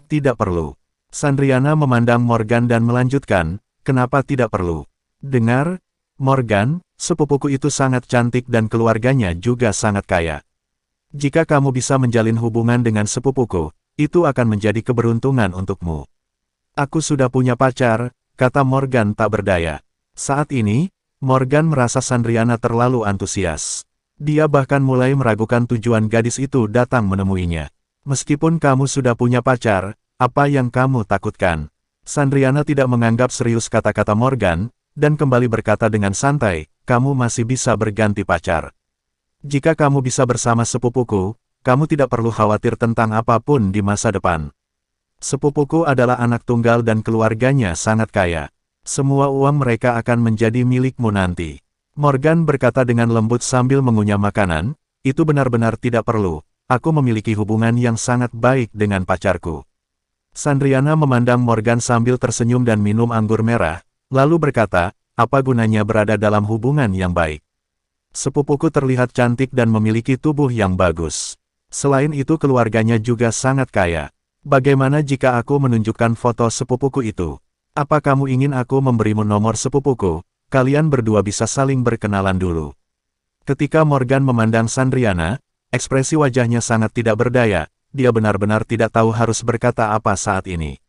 tidak perlu. Sandriana memandang Morgan dan melanjutkan, kenapa tidak perlu? Dengar, Morgan, sepupuku itu sangat cantik dan keluarganya juga sangat kaya. Jika kamu bisa menjalin hubungan dengan sepupuku, itu akan menjadi keberuntungan untukmu. Aku sudah punya pacar, kata Morgan tak berdaya. Saat ini, Morgan merasa Sandriana terlalu antusias. Dia bahkan mulai meragukan tujuan gadis itu datang menemuinya. Meskipun kamu sudah punya pacar, apa yang kamu takutkan? Sandriana tidak menganggap serius kata-kata Morgan, dan kembali berkata dengan santai, kamu masih bisa berganti pacar. Jika kamu bisa bersama sepupuku, kamu tidak perlu khawatir tentang apapun di masa depan. Sepupuku adalah anak tunggal dan keluarganya sangat kaya. Semua uang mereka akan menjadi milikmu nanti. Morgan berkata dengan lembut sambil mengunyah makanan, itu benar-benar tidak perlu. Aku memiliki hubungan yang sangat baik dengan pacarku. Sandriana memandang Morgan sambil tersenyum dan minum anggur merah, lalu berkata, apa gunanya berada dalam hubungan yang baik? Sepupuku terlihat cantik dan memiliki tubuh yang bagus. Selain itu keluarganya juga sangat kaya. Bagaimana jika aku menunjukkan foto sepupuku itu? Apa kamu ingin aku memberimu nomor sepupuku? Kalian berdua bisa saling berkenalan dulu. Ketika Morgan memandang Sandriana, ekspresi wajahnya sangat tidak berdaya. Dia benar-benar tidak tahu harus berkata apa saat ini.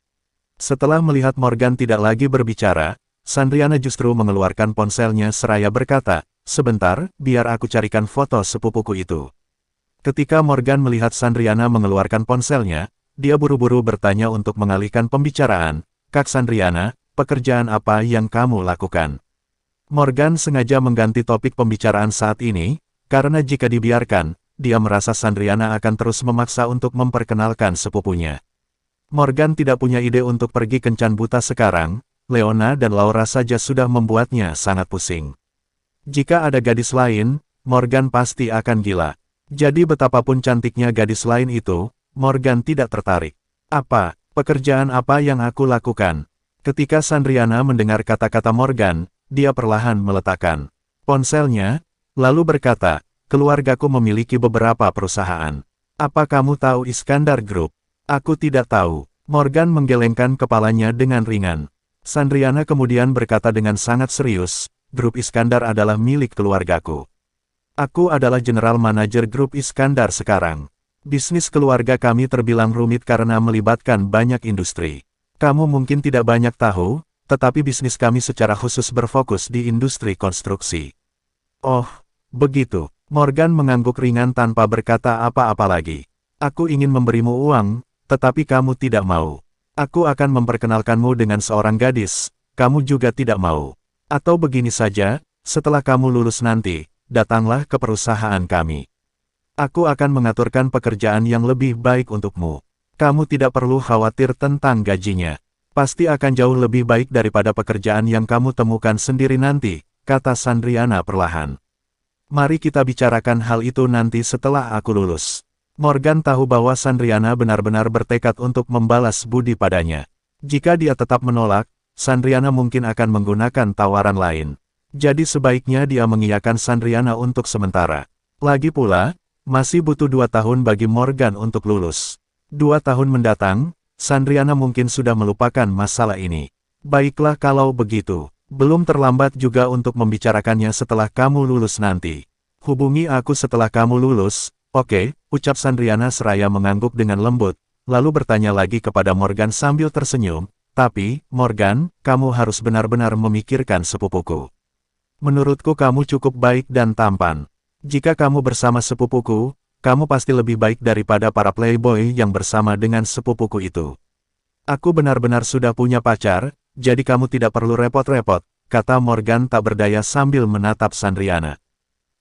Setelah melihat Morgan tidak lagi berbicara, Sandriana justru mengeluarkan ponselnya seraya berkata, sebentar, biar aku carikan foto sepupuku itu. Ketika Morgan melihat Sandriana mengeluarkan ponselnya, dia buru-buru bertanya untuk mengalihkan pembicaraan, Kak Sandriana, pekerjaan apa yang kamu lakukan? Morgan sengaja mengganti topik pembicaraan saat ini, karena jika dibiarkan, dia merasa Sandriana akan terus memaksa untuk memperkenalkan sepupunya. Morgan tidak punya ide untuk pergi kencan buta sekarang, Leona dan Laura saja sudah membuatnya sangat pusing. Jika ada gadis lain, Morgan pasti akan gila. Jadi betapapun cantiknya gadis lain itu, Morgan tidak tertarik. Apa, pekerjaan apa yang aku lakukan? Ketika Sandriana mendengar kata-kata Morgan, dia perlahan meletakkan ponselnya, lalu berkata, keluargaku memiliki beberapa perusahaan. Apa kamu tahu Iskandar Group? Aku tidak tahu. Morgan menggelengkan kepalanya dengan ringan. Sandriana kemudian berkata dengan sangat serius, Grup Iskandar adalah milik keluargaku. Aku adalah general manajer Grup Iskandar sekarang. Bisnis keluarga kami terbilang rumit karena melibatkan banyak industri. Kamu mungkin tidak banyak tahu, tetapi bisnis kami secara khusus berfokus di industri konstruksi. Oh, begitu. Morgan mengangguk ringan tanpa berkata apa-apa lagi. Aku ingin memberimu uang, tetapi kamu tidak mau. Aku akan memperkenalkanmu dengan seorang gadis, kamu juga tidak mau. Atau begini saja, setelah kamu lulus nanti, datanglah ke perusahaan kami. Aku akan mengaturkan pekerjaan yang lebih baik untukmu. Kamu tidak perlu khawatir tentang gajinya. Pasti akan jauh lebih baik daripada pekerjaan yang kamu temukan sendiri nanti, kata Sandriana perlahan. Mari kita bicarakan hal itu nanti setelah aku lulus. Morgan tahu bahwa Sandriana benar-benar bertekad untuk membalas budi padanya. Jika dia tetap menolak, Sandriana mungkin akan menggunakan tawaran lain. Jadi sebaiknya dia mengiyakan Sandriana untuk sementara. Lagi pula, masih butuh 2 tahun bagi Morgan untuk lulus. 2 tahun mendatang, Sandriana mungkin sudah melupakan masalah ini. Baiklah kalau begitu. Belum terlambat juga untuk membicarakannya setelah kamu lulus nanti. Hubungi aku setelah kamu lulus. Oke, ucap Sandriana seraya mengangguk dengan lembut, lalu bertanya lagi kepada Morgan sambil tersenyum, tapi, Morgan, kamu harus benar-benar memikirkan sepupuku. Menurutku kamu cukup baik dan tampan. Jika kamu bersama sepupuku, kamu pasti lebih baik daripada para playboy yang bersama dengan sepupuku itu. Aku benar-benar sudah punya pacar, jadi kamu tidak perlu repot-repot, kata Morgan tak berdaya sambil menatap Sandriana.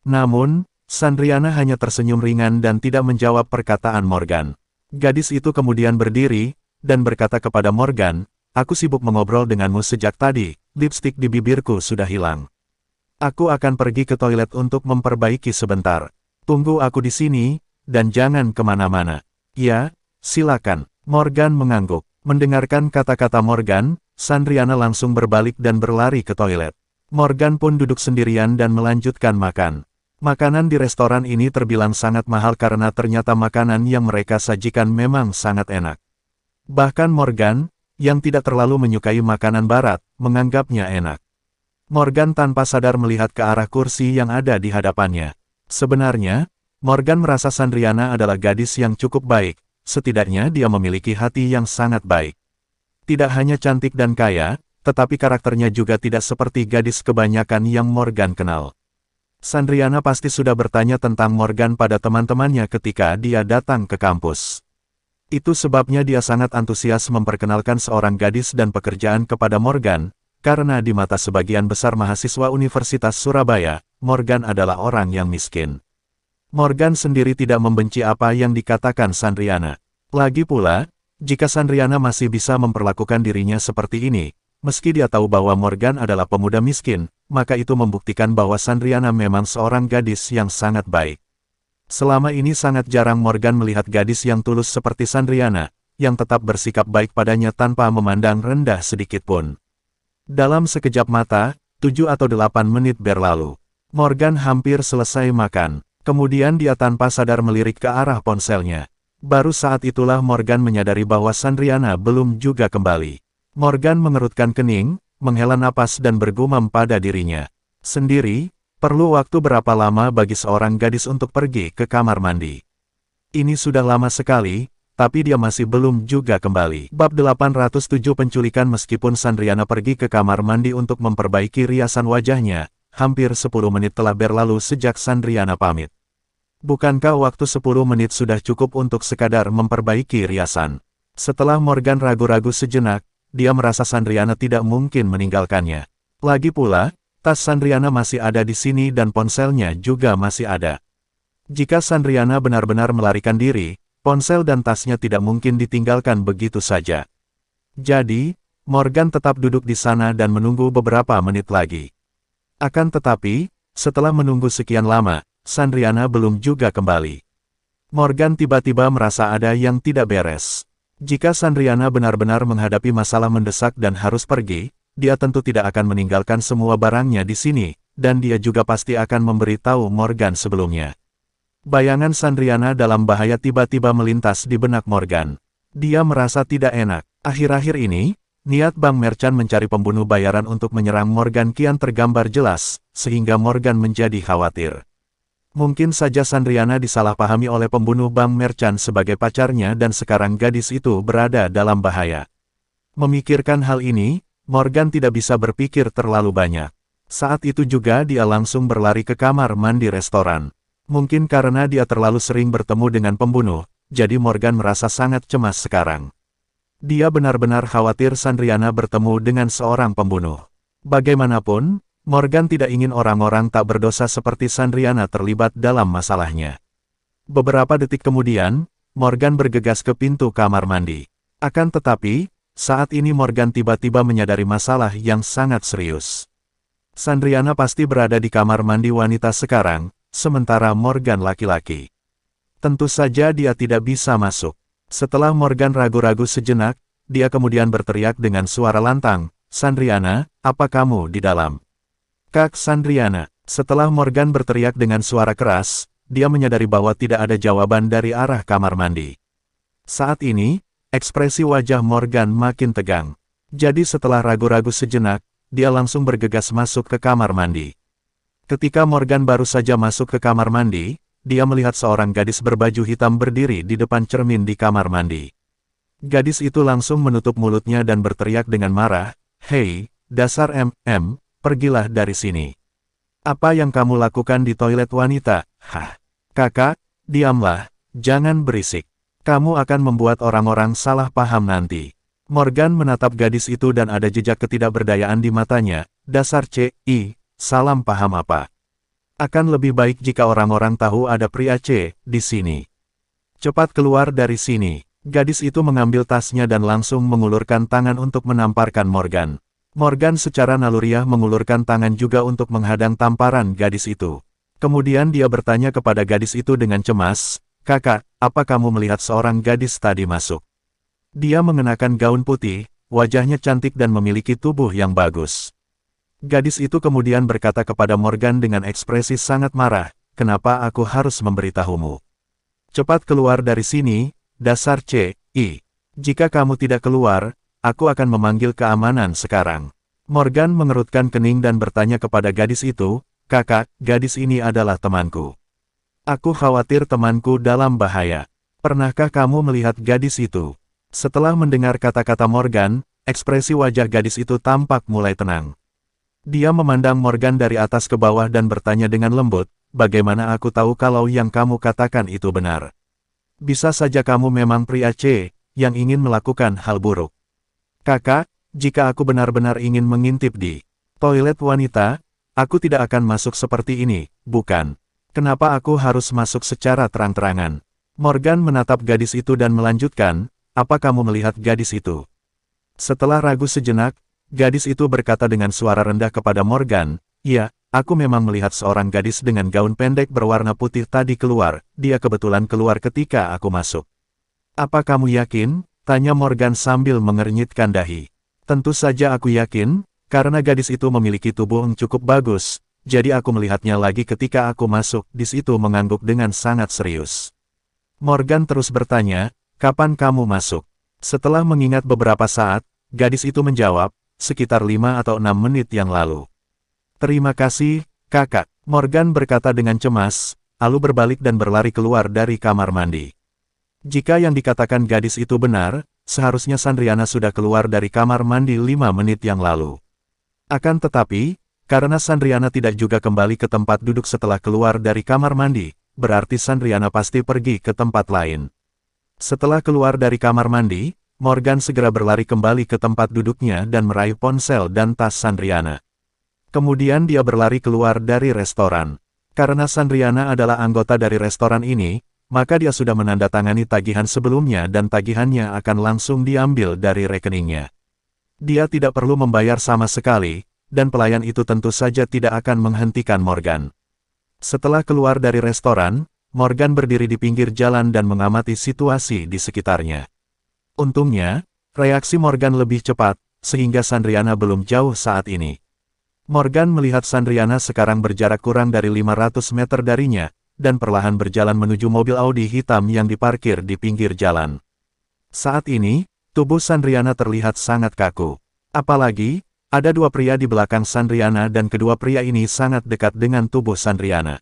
Namun, Sandriana hanya tersenyum ringan dan tidak menjawab perkataan Morgan. Gadis itu kemudian berdiri, dan berkata kepada Morgan, aku sibuk mengobrol denganmu sejak tadi, lipstik di bibirku sudah hilang. Aku akan pergi ke toilet untuk memperbaiki sebentar. Tunggu aku di sini, dan jangan kemana-mana. Ya, silakan. Morgan mengangguk. Mendengarkan kata-kata Morgan, Sandriana langsung berbalik dan berlari ke toilet. Morgan pun duduk sendirian dan melanjutkan makan. Makanan di restoran ini terbilang sangat mahal karena ternyata makanan yang mereka sajikan memang sangat enak. Bahkan Morgan, yang tidak terlalu menyukai makanan barat, menganggapnya enak. Morgan tanpa sadar melihat ke arah kursi yang ada di hadapannya. Sebenarnya, Morgan merasa Sandriana adalah gadis yang cukup baik, setidaknya dia memiliki hati yang sangat baik. Tidak hanya cantik dan kaya, tetapi karakternya juga tidak seperti gadis kebanyakan yang Morgan kenal. Sandriana pasti sudah bertanya tentang Morgan pada teman-temannya ketika dia datang ke kampus. Itu sebabnya dia sangat antusias memperkenalkan seorang gadis dan pekerjaan kepada Morgan, karena di mata sebagian besar mahasiswa Universitas Surabaya, Morgan adalah orang yang miskin. Morgan sendiri tidak membenci apa yang dikatakan Sandriana. Lagi pula, jika Sandriana masih bisa memperlakukan dirinya seperti ini, meski dia tahu bahwa Morgan adalah pemuda miskin, maka itu membuktikan bahwa Sandriana memang seorang gadis yang sangat baik. Selama ini sangat jarang Morgan melihat gadis yang tulus seperti Sandriana, yang tetap bersikap baik padanya tanpa memandang rendah sedikitpun. Dalam sekejap mata, 7 atau 8 menit berlalu. Morgan hampir selesai makan. Kemudian dia tanpa sadar melirik ke arah ponselnya. Baru saat itulah Morgan menyadari bahwa Sandriana belum juga kembali. Morgan mengerutkan kening, menghela napas dan bergumam pada dirinya sendiri, perlu waktu berapa lama bagi seorang gadis untuk pergi ke kamar mandi. Ini sudah lama sekali, tapi dia masih belum juga kembali. Bab 807 Penculikan. Meskipun Sandriana pergi ke kamar mandi untuk memperbaiki riasan wajahnya, hampir 10 menit telah berlalu sejak Sandriana pamit. Bukankah waktu 10 menit sudah cukup untuk sekadar memperbaiki riasan? Setelah Morgan ragu-ragu sejenak, dia merasa Sandriana tidak mungkin meninggalkannya. Lagi pula, tas Sandriana masih ada di sini dan ponselnya juga masih ada. Jika Sandriana benar-benar melarikan diri, ponsel dan tasnya tidak mungkin ditinggalkan begitu saja. Jadi, Morgan tetap duduk di sana dan menunggu beberapa menit lagi. Akan tetapi, setelah menunggu sekian lama, Sandriana belum juga kembali. Morgan tiba-tiba merasa ada yang tidak beres. Jika Sandriana benar-benar menghadapi masalah mendesak dan harus pergi, dia tentu tidak akan meninggalkan semua barangnya di sini, dan dia juga pasti akan memberitahu Morgan sebelumnya. Bayangan Sandriana dalam bahaya tiba-tiba melintas di benak Morgan. Dia merasa tidak enak. Akhir-akhir ini, niat Bank Merchant mencari pembunuh bayaran untuk menyerang Morgan kian tergambar jelas, sehingga Morgan menjadi khawatir. Mungkin saja Sandriana disalahpahami oleh pembunuh Bank Merchant sebagai pacarnya dan sekarang gadis itu berada dalam bahaya. Memikirkan hal ini, Morgan tidak bisa berpikir terlalu banyak. Saat itu juga dia langsung berlari ke kamar mandi restoran. Mungkin karena dia terlalu sering bertemu dengan pembunuh, jadi Morgan merasa sangat cemas sekarang. Dia benar-benar khawatir Sandriana bertemu dengan seorang pembunuh. Bagaimanapun, Morgan tidak ingin orang-orang tak berdosa seperti Sandriana terlibat dalam masalahnya. Beberapa detik kemudian, Morgan bergegas ke pintu kamar mandi. Akan tetapi, saat ini Morgan tiba-tiba menyadari masalah yang sangat serius. Sandriana pasti berada di kamar mandi wanita sekarang, sementara Morgan laki-laki. Tentu saja dia tidak bisa masuk. Setelah Morgan ragu-ragu sejenak, dia kemudian berteriak dengan suara lantang, "Sandriana, apa kamu di dalam?" "Kak Sandriana." Setelah Morgan berteriak dengan suara keras, dia menyadari bahwa tidak ada jawaban dari arah kamar mandi. Saat ini, ekspresi wajah Morgan makin tegang. Jadi setelah ragu-ragu sejenak, dia langsung bergegas masuk ke kamar mandi. Ketika Morgan baru saja masuk ke kamar mandi, dia melihat seorang gadis berbaju hitam berdiri di depan cermin di kamar mandi. Gadis itu langsung menutup mulutnya dan berteriak dengan marah, "Hei, dasar pergilah dari sini. Apa yang kamu lakukan di toilet wanita?" "Hah? Kakak, diamlah, jangan berisik. Kamu akan membuat orang-orang salah paham nanti." Morgan menatap gadis itu dan ada jejak ketidakberdayaan di matanya. "Dasar salam paham apa? Akan lebih baik jika orang-orang tahu ada pria di sini. Cepat keluar dari sini." Gadis itu mengambil tasnya dan langsung mengulurkan tangan untuk menamparkan Morgan. Morgan secara naluriah mengulurkan tangan juga untuk menghadang tamparan gadis itu. Kemudian dia bertanya kepada gadis itu dengan cemas, "Kakak, apa kamu melihat seorang gadis tadi masuk?" Dia mengenakan gaun putih, wajahnya cantik dan memiliki tubuh yang bagus. Gadis itu kemudian berkata kepada Morgan dengan ekspresi sangat marah, kenapa aku harus memberitahumu? Cepat keluar dari sini, dasar C.I. Jika kamu tidak keluar, aku akan memanggil keamanan sekarang. Morgan mengerutkan kening dan bertanya kepada gadis itu, kakak, gadis ini adalah temanku. Aku khawatir temanku dalam bahaya. Pernahkah kamu melihat gadis itu? Setelah mendengar kata-kata Morgan, ekspresi wajah gadis itu tampak mulai tenang. Dia memandang Morgan dari atas ke bawah dan bertanya dengan lembut, bagaimana aku tahu kalau yang kamu katakan itu benar? Bisa saja kamu memang pria C, yang ingin melakukan hal buruk. Kakak, jika aku benar-benar ingin mengintip di toilet wanita, aku tidak akan masuk seperti ini, bukan? Kenapa aku harus masuk secara terang-terangan? Morgan menatap gadis itu dan melanjutkan, apa kamu melihat gadis itu? Setelah ragu sejenak, gadis itu berkata dengan suara rendah kepada Morgan, iya, aku memang melihat seorang gadis dengan gaun pendek berwarna putih tadi keluar, dia kebetulan keluar ketika aku masuk. Apa kamu yakin? Tanya Morgan sambil mengernyitkan dahi. Tentu saja aku yakin, karena gadis itu memiliki tubuh yang cukup bagus, jadi aku melihatnya lagi ketika aku masuk, di situ mengangguk dengan sangat serius. Morgan terus bertanya, kapan kamu masuk? Setelah mengingat beberapa saat, gadis itu menjawab, sekitar 5 atau 6 menit yang lalu. Terima kasih, kakak, Morgan berkata dengan cemas, lalu berbalik dan berlari keluar dari kamar mandi. Jika yang dikatakan gadis itu benar, seharusnya Sandriana sudah keluar dari kamar mandi 5 menit yang lalu. Akan tetapi, karena Sandriana tidak juga kembali ke tempat duduk setelah keluar dari kamar mandi, berarti Sandriana pasti pergi ke tempat lain. Setelah keluar dari kamar mandi, Morgan segera berlari kembali ke tempat duduknya dan meraih ponsel dan tas Sandriana. Kemudian dia berlari keluar dari restoran. Karena Sandriana adalah anggota dari restoran ini, maka dia sudah menandatangani tagihan sebelumnya dan tagihannya akan langsung diambil dari rekeningnya. Dia tidak perlu membayar sama sekali, dan pelayan itu tentu saja tidak akan menghentikan Morgan. Setelah keluar dari restoran, Morgan berdiri di pinggir jalan dan mengamati situasi di sekitarnya. Untungnya, reaksi Morgan lebih cepat, sehingga Sandriana belum jauh saat ini. Morgan melihat Sandriana sekarang berjarak kurang dari 500 meter darinya, dan perlahan berjalan menuju mobil Audi hitam yang diparkir di pinggir jalan. Saat ini, tubuh Sandriana terlihat sangat kaku. Apalagi, ada dua pria di belakang Sandriana dan kedua pria ini sangat dekat dengan tubuh Sandriana.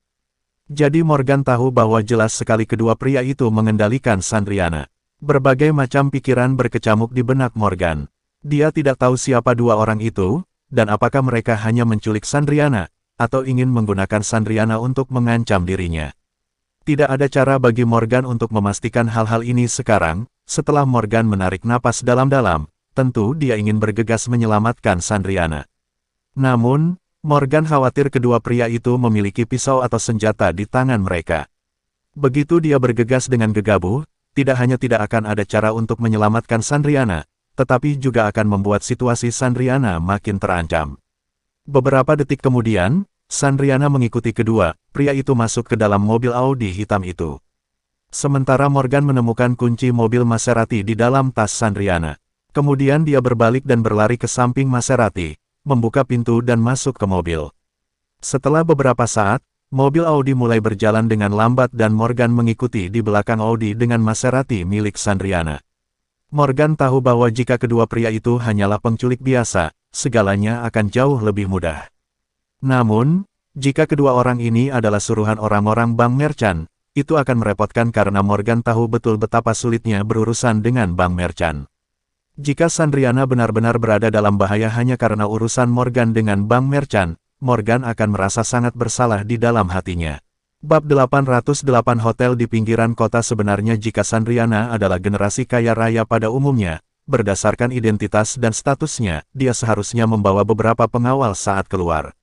Jadi Morgan tahu bahwa jelas sekali kedua pria itu mengendalikan Sandriana. Berbagai macam pikiran berkecamuk di benak Morgan. Dia tidak tahu siapa dua orang itu, dan apakah mereka hanya menculik Sandriana, atau ingin menggunakan Sandriana untuk mengancam dirinya. Tidak ada cara bagi Morgan untuk memastikan hal-hal ini sekarang. Setelah Morgan menarik napas dalam-dalam, tentu dia ingin bergegas menyelamatkan Sandriana. Namun, Morgan khawatir kedua pria itu memiliki pisau atau senjata di tangan mereka. Begitu dia bergegas dengan gegabah, tidak hanya tidak akan ada cara untuk menyelamatkan Sandriana, tetapi juga akan membuat situasi Sandriana makin terancam. Beberapa detik kemudian, Sandriana mengikuti kedua pria itu masuk ke dalam mobil Audi hitam itu. Sementara Morgan menemukan kunci mobil Maserati di dalam tas Sandriana. Kemudian dia berbalik dan berlari ke samping Maserati, membuka pintu dan masuk ke mobil. Setelah beberapa saat, mobil Audi mulai berjalan dengan lambat dan Morgan mengikuti di belakang Audi dengan Maserati milik Sandriana. Morgan tahu bahwa jika kedua pria itu hanyalah penculik biasa, segalanya akan jauh lebih mudah. Namun, jika kedua orang ini adalah suruhan orang-orang bank merchant, itu akan merepotkan karena Morgan tahu betul betapa sulitnya berurusan dengan bank merchant. Jika Sandriana benar-benar berada dalam bahaya hanya karena urusan Morgan dengan bank merchant, Morgan akan merasa sangat bersalah di dalam hatinya. Bab 808 Hotel di pinggiran kota. Sebenarnya jika Sandriana adalah generasi kaya raya pada umumnya, berdasarkan identitas dan statusnya, dia seharusnya membawa beberapa pengawal saat keluar.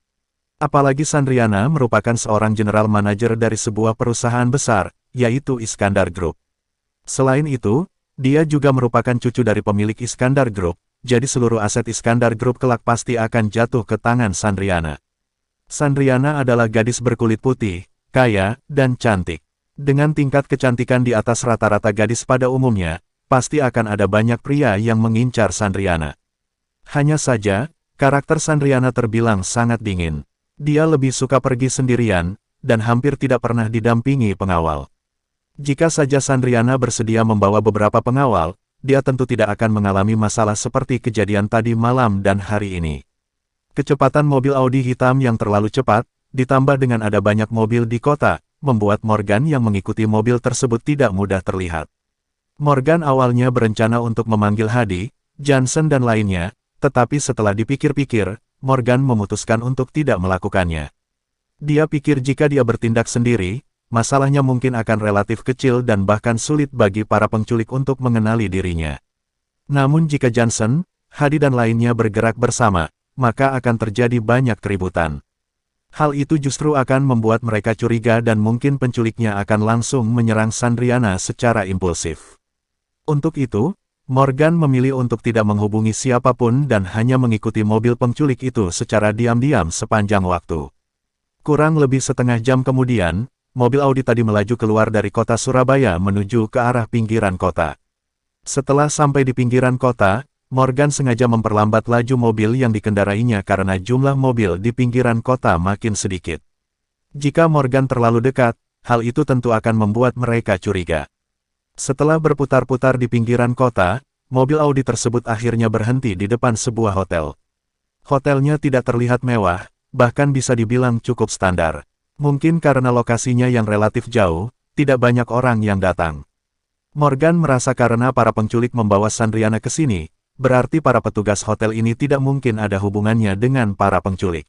Apalagi Sandriana merupakan seorang general manajer dari sebuah perusahaan besar, yaitu Iskandar Group. Selain itu, dia juga merupakan cucu dari pemilik Iskandar Group, jadi seluruh aset Iskandar Group kelak pasti akan jatuh ke tangan Sandriana. Sandriana adalah gadis berkulit putih, kaya, dan cantik. Dengan tingkat kecantikan di atas rata-rata gadis pada umumnya, pasti akan ada banyak pria yang mengincar Sandriana. Hanya saja, karakter Sandriana terbilang sangat dingin. Dia lebih suka pergi sendirian, dan hampir tidak pernah didampingi pengawal. Jika saja Sandriana bersedia membawa beberapa pengawal, dia tentu tidak akan mengalami masalah seperti kejadian tadi malam dan hari ini. Kecepatan mobil Audi hitam yang terlalu cepat, ditambah dengan ada banyak mobil di kota, membuat Morgan yang mengikuti mobil tersebut tidak mudah terlihat. Morgan awalnya berencana untuk memanggil Hadi, Johnson dan lainnya, tetapi setelah dipikir-pikir, Morgan memutuskan untuk tidak melakukannya. Dia pikir jika dia bertindak sendiri, masalahnya mungkin akan relatif kecil dan bahkan sulit bagi para penculik untuk mengenali dirinya. Namun jika Johnson, Hadi dan lainnya bergerak bersama, maka akan terjadi banyak keributan. Hal itu justru akan membuat mereka curiga dan mungkin penculiknya akan langsung menyerang Sandriana secara impulsif. Untuk itu, Morgan memilih untuk tidak menghubungi siapapun dan hanya mengikuti mobil penculik itu secara diam-diam sepanjang waktu. Kurang lebih setengah jam kemudian, mobil Audi tadi melaju keluar dari kota Surabaya menuju ke arah pinggiran kota. Setelah sampai di pinggiran kota, Morgan sengaja memperlambat laju mobil yang dikendarainya karena jumlah mobil di pinggiran kota makin sedikit. Jika Morgan terlalu dekat, hal itu tentu akan membuat mereka curiga. Setelah berputar-putar di pinggiran kota, mobil Audi tersebut akhirnya berhenti di depan sebuah hotel. Hotelnya tidak terlihat mewah, bahkan bisa dibilang cukup standar. Mungkin karena lokasinya yang relatif jauh, tidak banyak orang yang datang. Morgan merasa karena para penculik membawa Sandriana ke sini, berarti para petugas hotel ini tidak mungkin ada hubungannya dengan para penculik.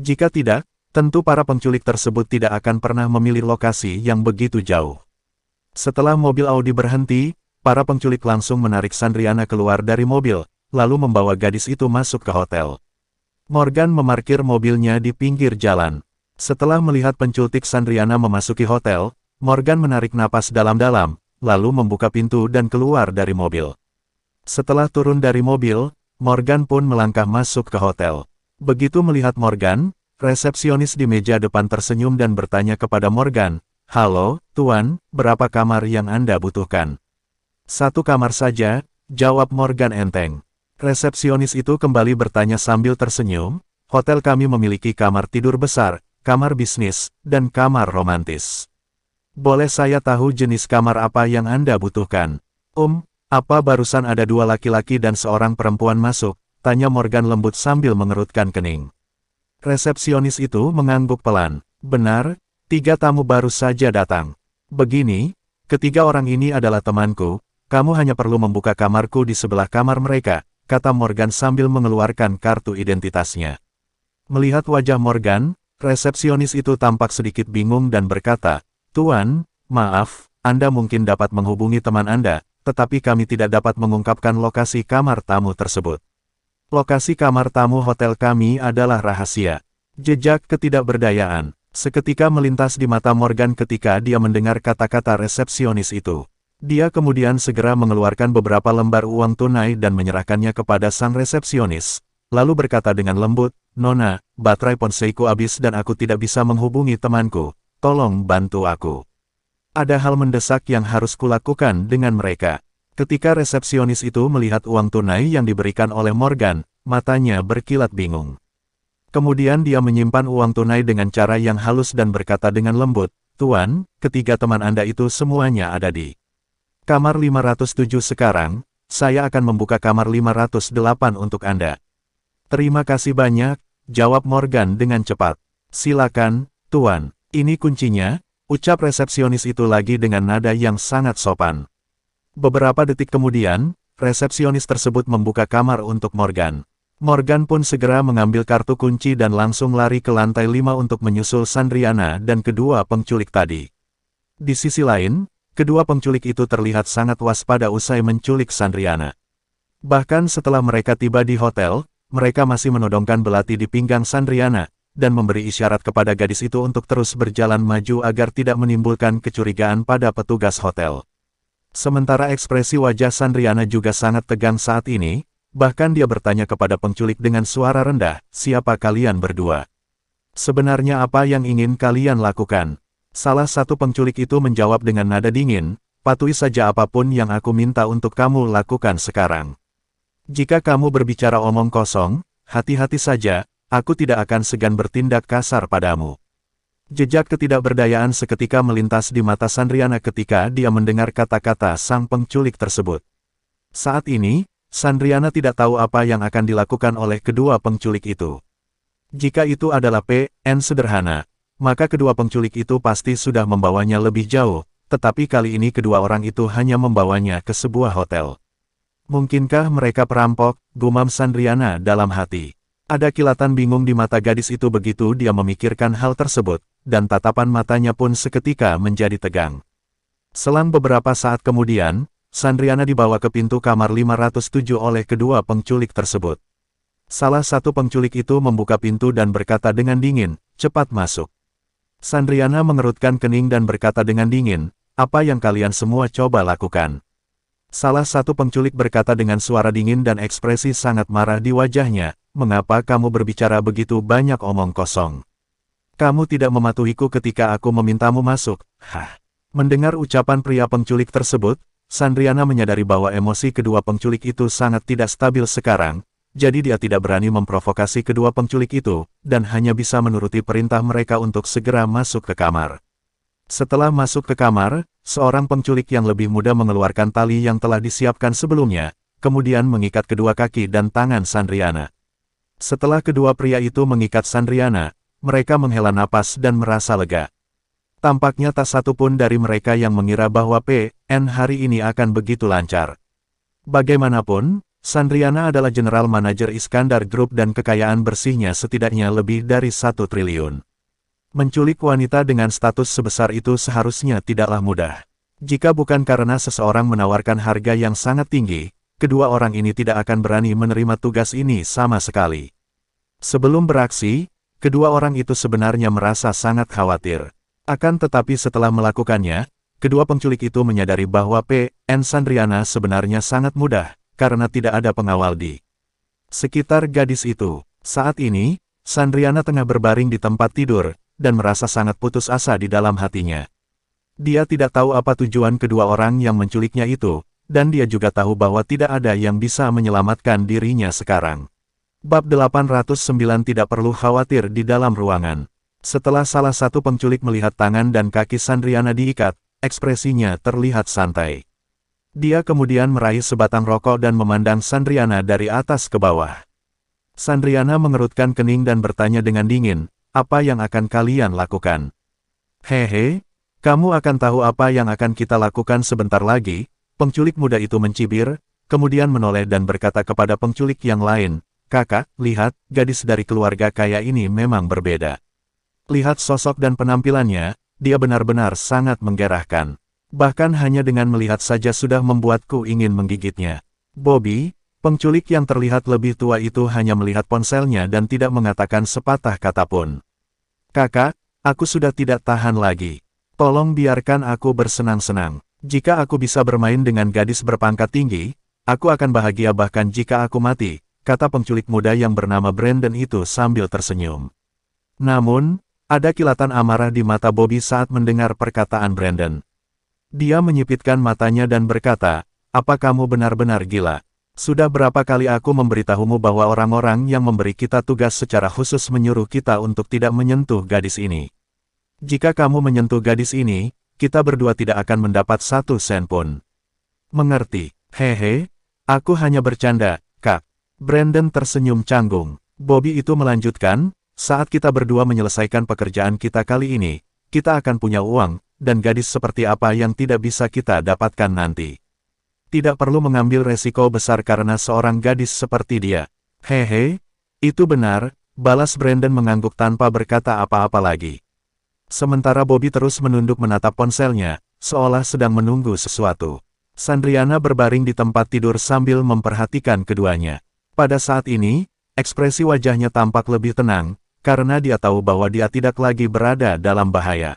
Jika tidak, tentu para penculik tersebut tidak akan pernah memilih lokasi yang begitu jauh. Setelah mobil Audi berhenti, para penculik langsung menarik Sandriana keluar dari mobil, lalu membawa gadis itu masuk ke hotel. Morgan memarkir mobilnya di pinggir jalan. Setelah melihat penculik Sandriana memasuki hotel, Morgan menarik napas dalam-dalam, lalu membuka pintu dan keluar dari mobil. Setelah turun dari mobil, Morgan pun melangkah masuk ke hotel. Begitu melihat Morgan, resepsionis di meja depan tersenyum dan bertanya kepada Morgan, "Halo, Tuan, berapa kamar yang Anda butuhkan?" "Satu kamar saja," jawab Morgan enteng. Resepsionis itu kembali bertanya sambil tersenyum, "Hotel kami memiliki kamar tidur besar, kamar bisnis, dan kamar romantis. Boleh saya tahu jenis kamar apa yang Anda butuhkan?" Apa barusan ada dua laki-laki dan seorang perempuan masuk?" tanya Morgan lembut sambil mengerutkan kening. Resepsionis itu mengangguk pelan. "Benar, 3 tamu baru saja datang. Begini, ketiga orang ini adalah temanku, kamu hanya perlu membuka kamarku di sebelah kamar mereka," kata Morgan sambil mengeluarkan kartu identitasnya. Melihat wajah Morgan, resepsionis itu tampak sedikit bingung dan berkata, "Tuan, maaf, Anda mungkin dapat menghubungi teman Anda, tetapi kami tidak dapat mengungkapkan lokasi kamar tamu tersebut. Lokasi kamar tamu hotel kami adalah rahasia." Jejak ketidakberdayaan seketika melintas di mata Morgan ketika dia mendengar kata-kata resepsionis itu. Dia kemudian segera mengeluarkan beberapa lembar uang tunai dan menyerahkannya kepada sang resepsionis, lalu berkata dengan lembut, "Nona, baterai ponseiku habis dan aku tidak bisa menghubungi temanku, tolong bantu aku. Ada hal mendesak yang harus kulakukan dengan mereka." Ketika resepsionis itu melihat uang tunai yang diberikan oleh Morgan, matanya berkilat bingung. Kemudian dia menyimpan uang tunai dengan cara yang halus dan berkata dengan lembut, "Tuan, ketiga teman Anda itu semuanya ada di kamar 507 sekarang, saya akan membuka kamar 508 untuk Anda." "Terima kasih banyak," jawab Morgan dengan cepat. "Silakan, Tuan, ini kuncinya," ucap resepsionis itu lagi dengan nada yang sangat sopan. Beberapa detik kemudian, resepsionis tersebut membuka kamar untuk Morgan. Morgan pun segera mengambil kartu kunci dan langsung lari ke lantai 5 untuk menyusul Sandriana dan kedua penculik tadi. Di sisi lain, kedua penculik itu terlihat sangat waspada usai menculik Sandriana. Bahkan setelah mereka tiba di hotel, mereka masih menodongkan belati di pinggang Sandriana, dan memberi isyarat kepada gadis itu untuk terus berjalan maju agar tidak menimbulkan kecurigaan pada petugas hotel. Sementara ekspresi wajah Sandriana juga sangat tegang saat ini, bahkan dia bertanya kepada penculik dengan suara rendah, "Siapa kalian berdua? Sebenarnya apa yang ingin kalian lakukan?" Salah satu penculik itu menjawab dengan nada dingin, "Patuhi saja apapun yang aku minta untuk kamu lakukan sekarang. Jika kamu berbicara omong kosong, hati-hati saja, aku tidak akan segan bertindak kasar padamu." Jejak ketidakberdayaan seketika melintas di mata Sandriana ketika dia mendengar kata-kata sang penculik tersebut. Saat ini, Sandriana tidak tahu apa yang akan dilakukan oleh kedua penculik itu. Jika itu adalah PN sederhana, maka kedua penculik itu pasti sudah membawanya lebih jauh, tetapi kali ini kedua orang itu hanya membawanya ke sebuah hotel. Mungkinkah mereka perampok, gumam Sandriana dalam hati. Ada kilatan bingung di mata gadis itu begitu dia memikirkan hal tersebut, dan tatapan matanya pun seketika menjadi tegang. Selang beberapa saat kemudian, Sandriana dibawa ke pintu kamar 507 oleh kedua penculik tersebut. Salah satu penculik itu membuka pintu dan berkata dengan dingin, "Cepat masuk." Sandriana mengerutkan kening dan berkata dengan dingin, "Apa yang kalian semua coba lakukan?" Salah satu penculik berkata dengan suara dingin dan ekspresi sangat marah di wajahnya, "Mengapa kamu berbicara begitu banyak omong kosong? Kamu tidak mematuhiku ketika aku memintamu masuk." Hah. Mendengar ucapan pria penculik tersebut, Sandriana menyadari bahwa emosi kedua penculik itu sangat tidak stabil sekarang, jadi dia tidak berani memprovokasi kedua penculik itu, dan hanya bisa menuruti perintah mereka untuk segera masuk ke kamar. Setelah masuk ke kamar, seorang penculik yang lebih muda mengeluarkan tali yang telah disiapkan sebelumnya, kemudian mengikat kedua kaki dan tangan Sandriana. Setelah kedua pria itu mengikat Sandriana, mereka menghela napas dan merasa lega. Tampaknya tak satu pun dari mereka yang mengira bahwa PN hari ini akan begitu lancar. Bagaimanapun, Sandriana adalah General Manager Iskandar Group dan kekayaan bersihnya setidaknya lebih dari 1 triliun. Menculik wanita dengan status sebesar itu seharusnya tidaklah mudah. Jika bukan karena seseorang menawarkan harga yang sangat tinggi, kedua orang ini tidak akan berani menerima tugas ini sama sekali. Sebelum beraksi, kedua orang itu sebenarnya merasa sangat khawatir. Akan tetapi setelah melakukannya, kedua penculik itu menyadari bahwa PN Sandriana sebenarnya sangat mudah, karena tidak ada pengawal di sekitar gadis itu. Saat ini, Sandriana tengah berbaring di tempat tidur, dan merasa sangat putus asa di dalam hatinya. Dia tidak tahu apa tujuan kedua orang yang menculiknya itu, dan dia juga tahu bahwa tidak ada yang bisa menyelamatkan dirinya sekarang. Bab 809 tidak perlu khawatir di dalam ruangan. Setelah salah satu penculik melihat tangan dan kaki Sandriana diikat, ekspresinya terlihat santai. Dia kemudian meraih sebatang rokok dan memandang Sandriana dari atas ke bawah. Sandriana mengerutkan kening dan bertanya dengan dingin, "Apa yang akan kalian lakukan?" "Hehe, kamu akan tahu apa yang akan kita lakukan sebentar lagi." Penculik muda itu mencibir, kemudian menoleh dan berkata kepada penculik yang lain, "Kakak, lihat, gadis dari keluarga kaya ini memang berbeda. Lihat sosok dan penampilannya, dia benar-benar sangat menggerahkan. Bahkan hanya dengan melihat saja sudah membuatku ingin menggigitnya." Bobby, penculik yang terlihat lebih tua itu hanya melihat ponselnya dan tidak mengatakan sepatah kata pun. "Kakak, aku sudah tidak tahan lagi. Tolong biarkan aku bersenang-senang. Jika aku bisa bermain dengan gadis berpangkat tinggi, aku akan bahagia bahkan jika aku mati," kata penculik muda yang bernama Brandon itu sambil tersenyum. Namun, ada kilatan amarah di mata Bobby saat mendengar perkataan Brandon. Dia menyipitkan matanya dan berkata, "Apa kamu benar-benar gila? Sudah berapa kali aku memberitahumu bahwa orang-orang yang memberi kita tugas secara khusus menyuruh kita untuk tidak menyentuh gadis ini. Jika kamu menyentuh gadis ini, kita berdua tidak akan mendapat 1 sen pun." "Mengerti, hehe, aku hanya bercanda, Kak." Brandon tersenyum canggung. Bobby itu melanjutkan, "Saat kita berdua menyelesaikan pekerjaan kita kali ini, kita akan punya uang, dan gadis seperti apa yang tidak bisa kita dapatkan nanti. Tidak perlu mengambil resiko besar karena seorang gadis seperti dia." "Hehe, itu benar," balas Brandon mengangguk tanpa berkata apa-apa lagi. Sementara Bobby terus menunduk menatap ponselnya, seolah sedang menunggu sesuatu. Sandriana berbaring di tempat tidur sambil memperhatikan keduanya. Pada saat ini, ekspresi wajahnya tampak lebih tenang, karena dia tahu bahwa dia tidak lagi berada dalam bahaya.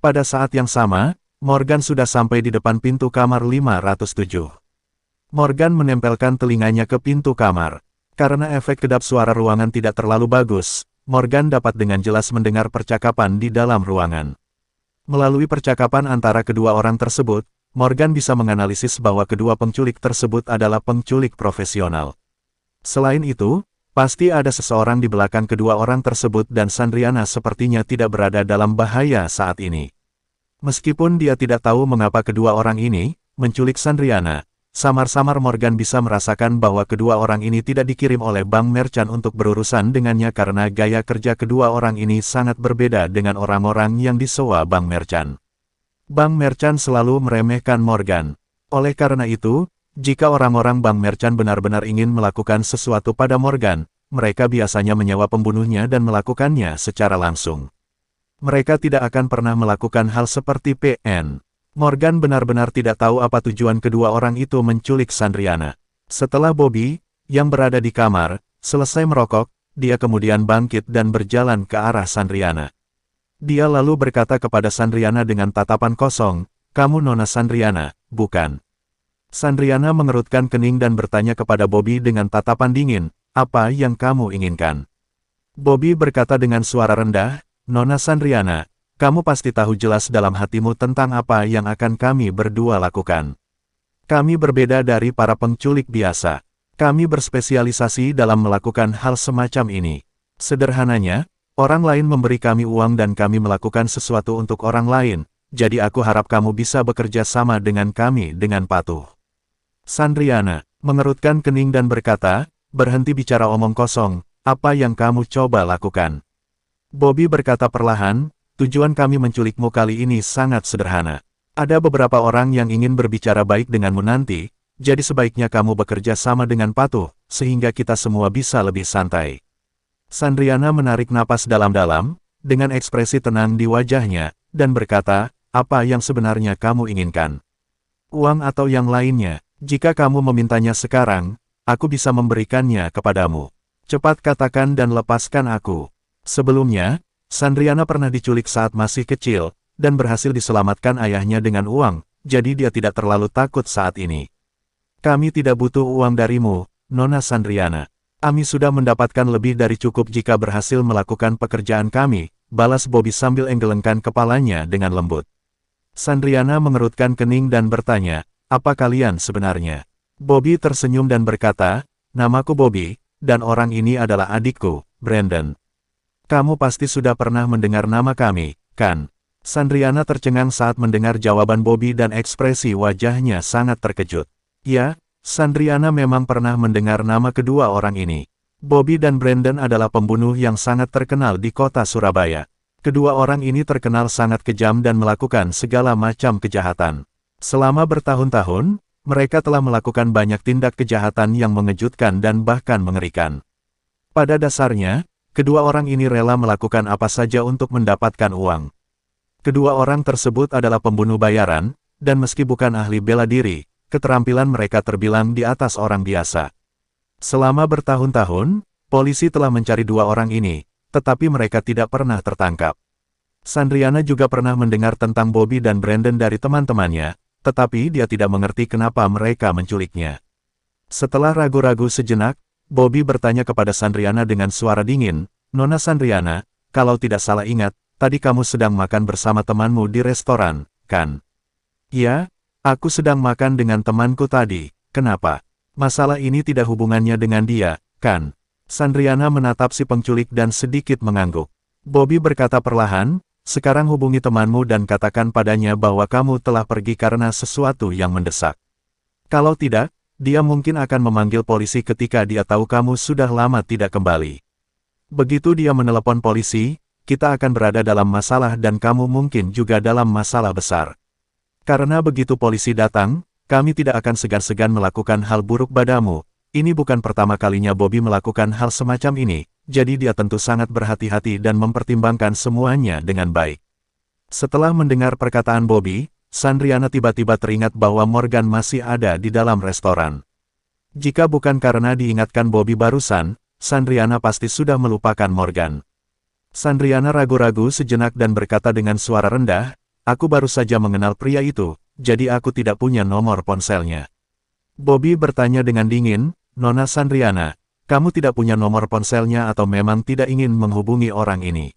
Pada saat yang sama, Morgan sudah sampai di depan pintu kamar 507. Morgan menempelkan telinganya ke pintu kamar. Karena efek kedap suara ruangan tidak terlalu bagus, Morgan dapat dengan jelas mendengar percakapan di dalam ruangan. Melalui percakapan antara kedua orang tersebut, Morgan bisa menganalisis bahwa kedua penculik tersebut adalah penculik profesional. Selain itu, Pasti ada seseorang di belakang kedua orang tersebut dan Sandriana sepertinya tidak berada dalam bahaya saat ini. Meskipun dia tidak tahu mengapa kedua orang ini menculik Sandriana, samar-samar Morgan bisa merasakan bahwa kedua orang ini tidak dikirim oleh Bank Merchant untuk berurusan dengannya karena gaya kerja kedua orang ini sangat berbeda dengan orang-orang yang disewa Bank Merchant. Bank Merchant selalu meremehkan Morgan. Oleh karena itu, jika orang-orang Bank Merchant benar-benar ingin melakukan sesuatu pada Morgan, mereka biasanya menyewa pembunuhnya dan melakukannya secara langsung. Mereka tidak akan pernah melakukan hal seperti PN. Morgan benar-benar tidak tahu apa tujuan kedua orang itu menculik Sandriana. Setelah Bobby, yang berada di kamar, selesai merokok, dia kemudian bangkit dan berjalan ke arah Sandriana. Dia lalu berkata kepada Sandriana dengan tatapan kosong, "Kamu Nona Sandriana, bukan?" Sandriana mengerutkan kening dan bertanya kepada Bobby dengan tatapan dingin, "Apa yang kamu inginkan?" Bobby berkata dengan suara rendah, "Nona Sandriana, kamu pasti tahu jelas dalam hatimu tentang apa yang akan kami berdua lakukan. Kami berbeda dari para penculik biasa. Kami berspesialisasi dalam melakukan hal semacam ini. Sederhananya, orang lain memberi kami uang dan kami melakukan sesuatu untuk orang lain, jadi aku harap kamu bisa bekerja sama dengan kami dengan patuh." Sandriana mengerutkan kening dan berkata, "Berhenti bicara omong kosong, apa yang kamu coba lakukan?" Bobby berkata perlahan, "Tujuan kami menculikmu kali ini sangat sederhana. Ada beberapa orang yang ingin berbicara baik denganmu nanti, jadi sebaiknya kamu bekerja sama dengan patuh, sehingga kita semua bisa lebih santai." Sandriana menarik napas dalam-dalam, dengan ekspresi tenang di wajahnya, dan berkata, "Apa yang sebenarnya kamu inginkan? Uang atau yang lainnya? Jika kamu memintanya sekarang, aku bisa memberikannya kepadamu. Cepat katakan dan lepaskan aku." Sebelumnya, Sandriana pernah diculik saat masih kecil, dan berhasil diselamatkan ayahnya dengan uang, jadi dia tidak terlalu takut saat ini. "Kami tidak butuh uang darimu, Nona Sandriana. Kami sudah mendapatkan lebih dari cukup jika berhasil melakukan pekerjaan kami," balas Bobby sambil enggelengkan kepalanya dengan lembut. Sandriana mengerutkan kening dan bertanya, "Apa kalian sebenarnya?" Bobby tersenyum dan berkata, "Namaku Bobby, dan orang ini adalah adikku, Brandon. Kamu pasti sudah pernah mendengar nama kami, kan?" Sandriana tercengang saat mendengar jawaban Bobby dan ekspresi wajahnya sangat terkejut. Ya, Sandriana memang pernah mendengar nama kedua orang ini. Bobby dan Brandon adalah pembunuh yang sangat terkenal di kota Surabaya. Kedua orang ini terkenal sangat kejam dan melakukan segala macam kejahatan. Selama bertahun-tahun, mereka telah melakukan banyak tindak kejahatan yang mengejutkan dan bahkan mengerikan. Pada dasarnya, kedua orang ini rela melakukan apa saja untuk mendapatkan uang. Kedua orang tersebut adalah pembunuh bayaran, dan meski bukan ahli bela diri, keterampilan mereka terbilang di atas orang biasa. Selama bertahun-tahun, polisi telah mencari dua orang ini, tetapi mereka tidak pernah tertangkap. Sandriana juga pernah mendengar tentang Bobby dan Brandon dari teman-temannya, tetapi dia tidak mengerti kenapa mereka menculiknya. Setelah ragu-ragu sejenak, Bobby bertanya kepada Sandriana dengan suara dingin, "Nona Sandriana, kalau tidak salah ingat, tadi kamu sedang makan bersama temanmu di restoran, kan?" "Ya, aku sedang makan dengan temanku tadi. Kenapa? Masalah ini tidak hubungannya dengan dia, kan?" Sandriana menatap si penculik dan sedikit mengangguk. Bobby berkata perlahan, "Sekarang hubungi temanmu dan katakan padanya bahwa kamu telah pergi karena sesuatu yang mendesak. Kalau tidak, dia mungkin akan memanggil polisi ketika dia tahu kamu sudah lama tidak kembali. Begitu dia menelepon polisi, kita akan berada dalam masalah dan kamu mungkin juga dalam masalah besar. Karena begitu polisi datang, kami tidak akan segan-segan melakukan hal buruk padamu." Ini bukan pertama kalinya Bobby melakukan hal semacam ini, jadi dia tentu sangat berhati-hati dan mempertimbangkan semuanya dengan baik. Setelah mendengar perkataan Bobby, Sandriana tiba-tiba teringat bahwa Morgan masih ada di dalam restoran. Jika bukan karena diingatkan Bobby barusan, Sandriana pasti sudah melupakan Morgan. Sandriana ragu-ragu sejenak dan berkata dengan suara rendah, "Aku baru saja mengenal pria itu, jadi aku tidak punya nomor ponselnya." Bobby bertanya dengan dingin, "Nona Sandriana, kamu tidak punya nomor ponselnya atau memang tidak ingin menghubungi orang ini?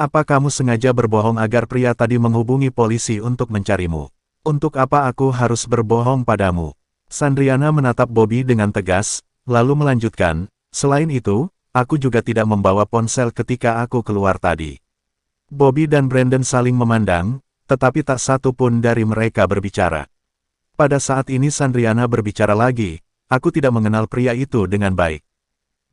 Apa kamu sengaja berbohong agar pria tadi menghubungi polisi untuk mencarimu? Untuk apa aku harus berbohong padamu?" Sandriana menatap Bobby dengan tegas, lalu melanjutkan, Selain itu, aku juga tidak membawa ponsel ketika aku keluar tadi. Bobby dan Brandon saling memandang, tetapi tak satu pun dari mereka berbicara. Pada saat ini Sandriana berbicara lagi, aku tidak mengenal pria itu dengan baik.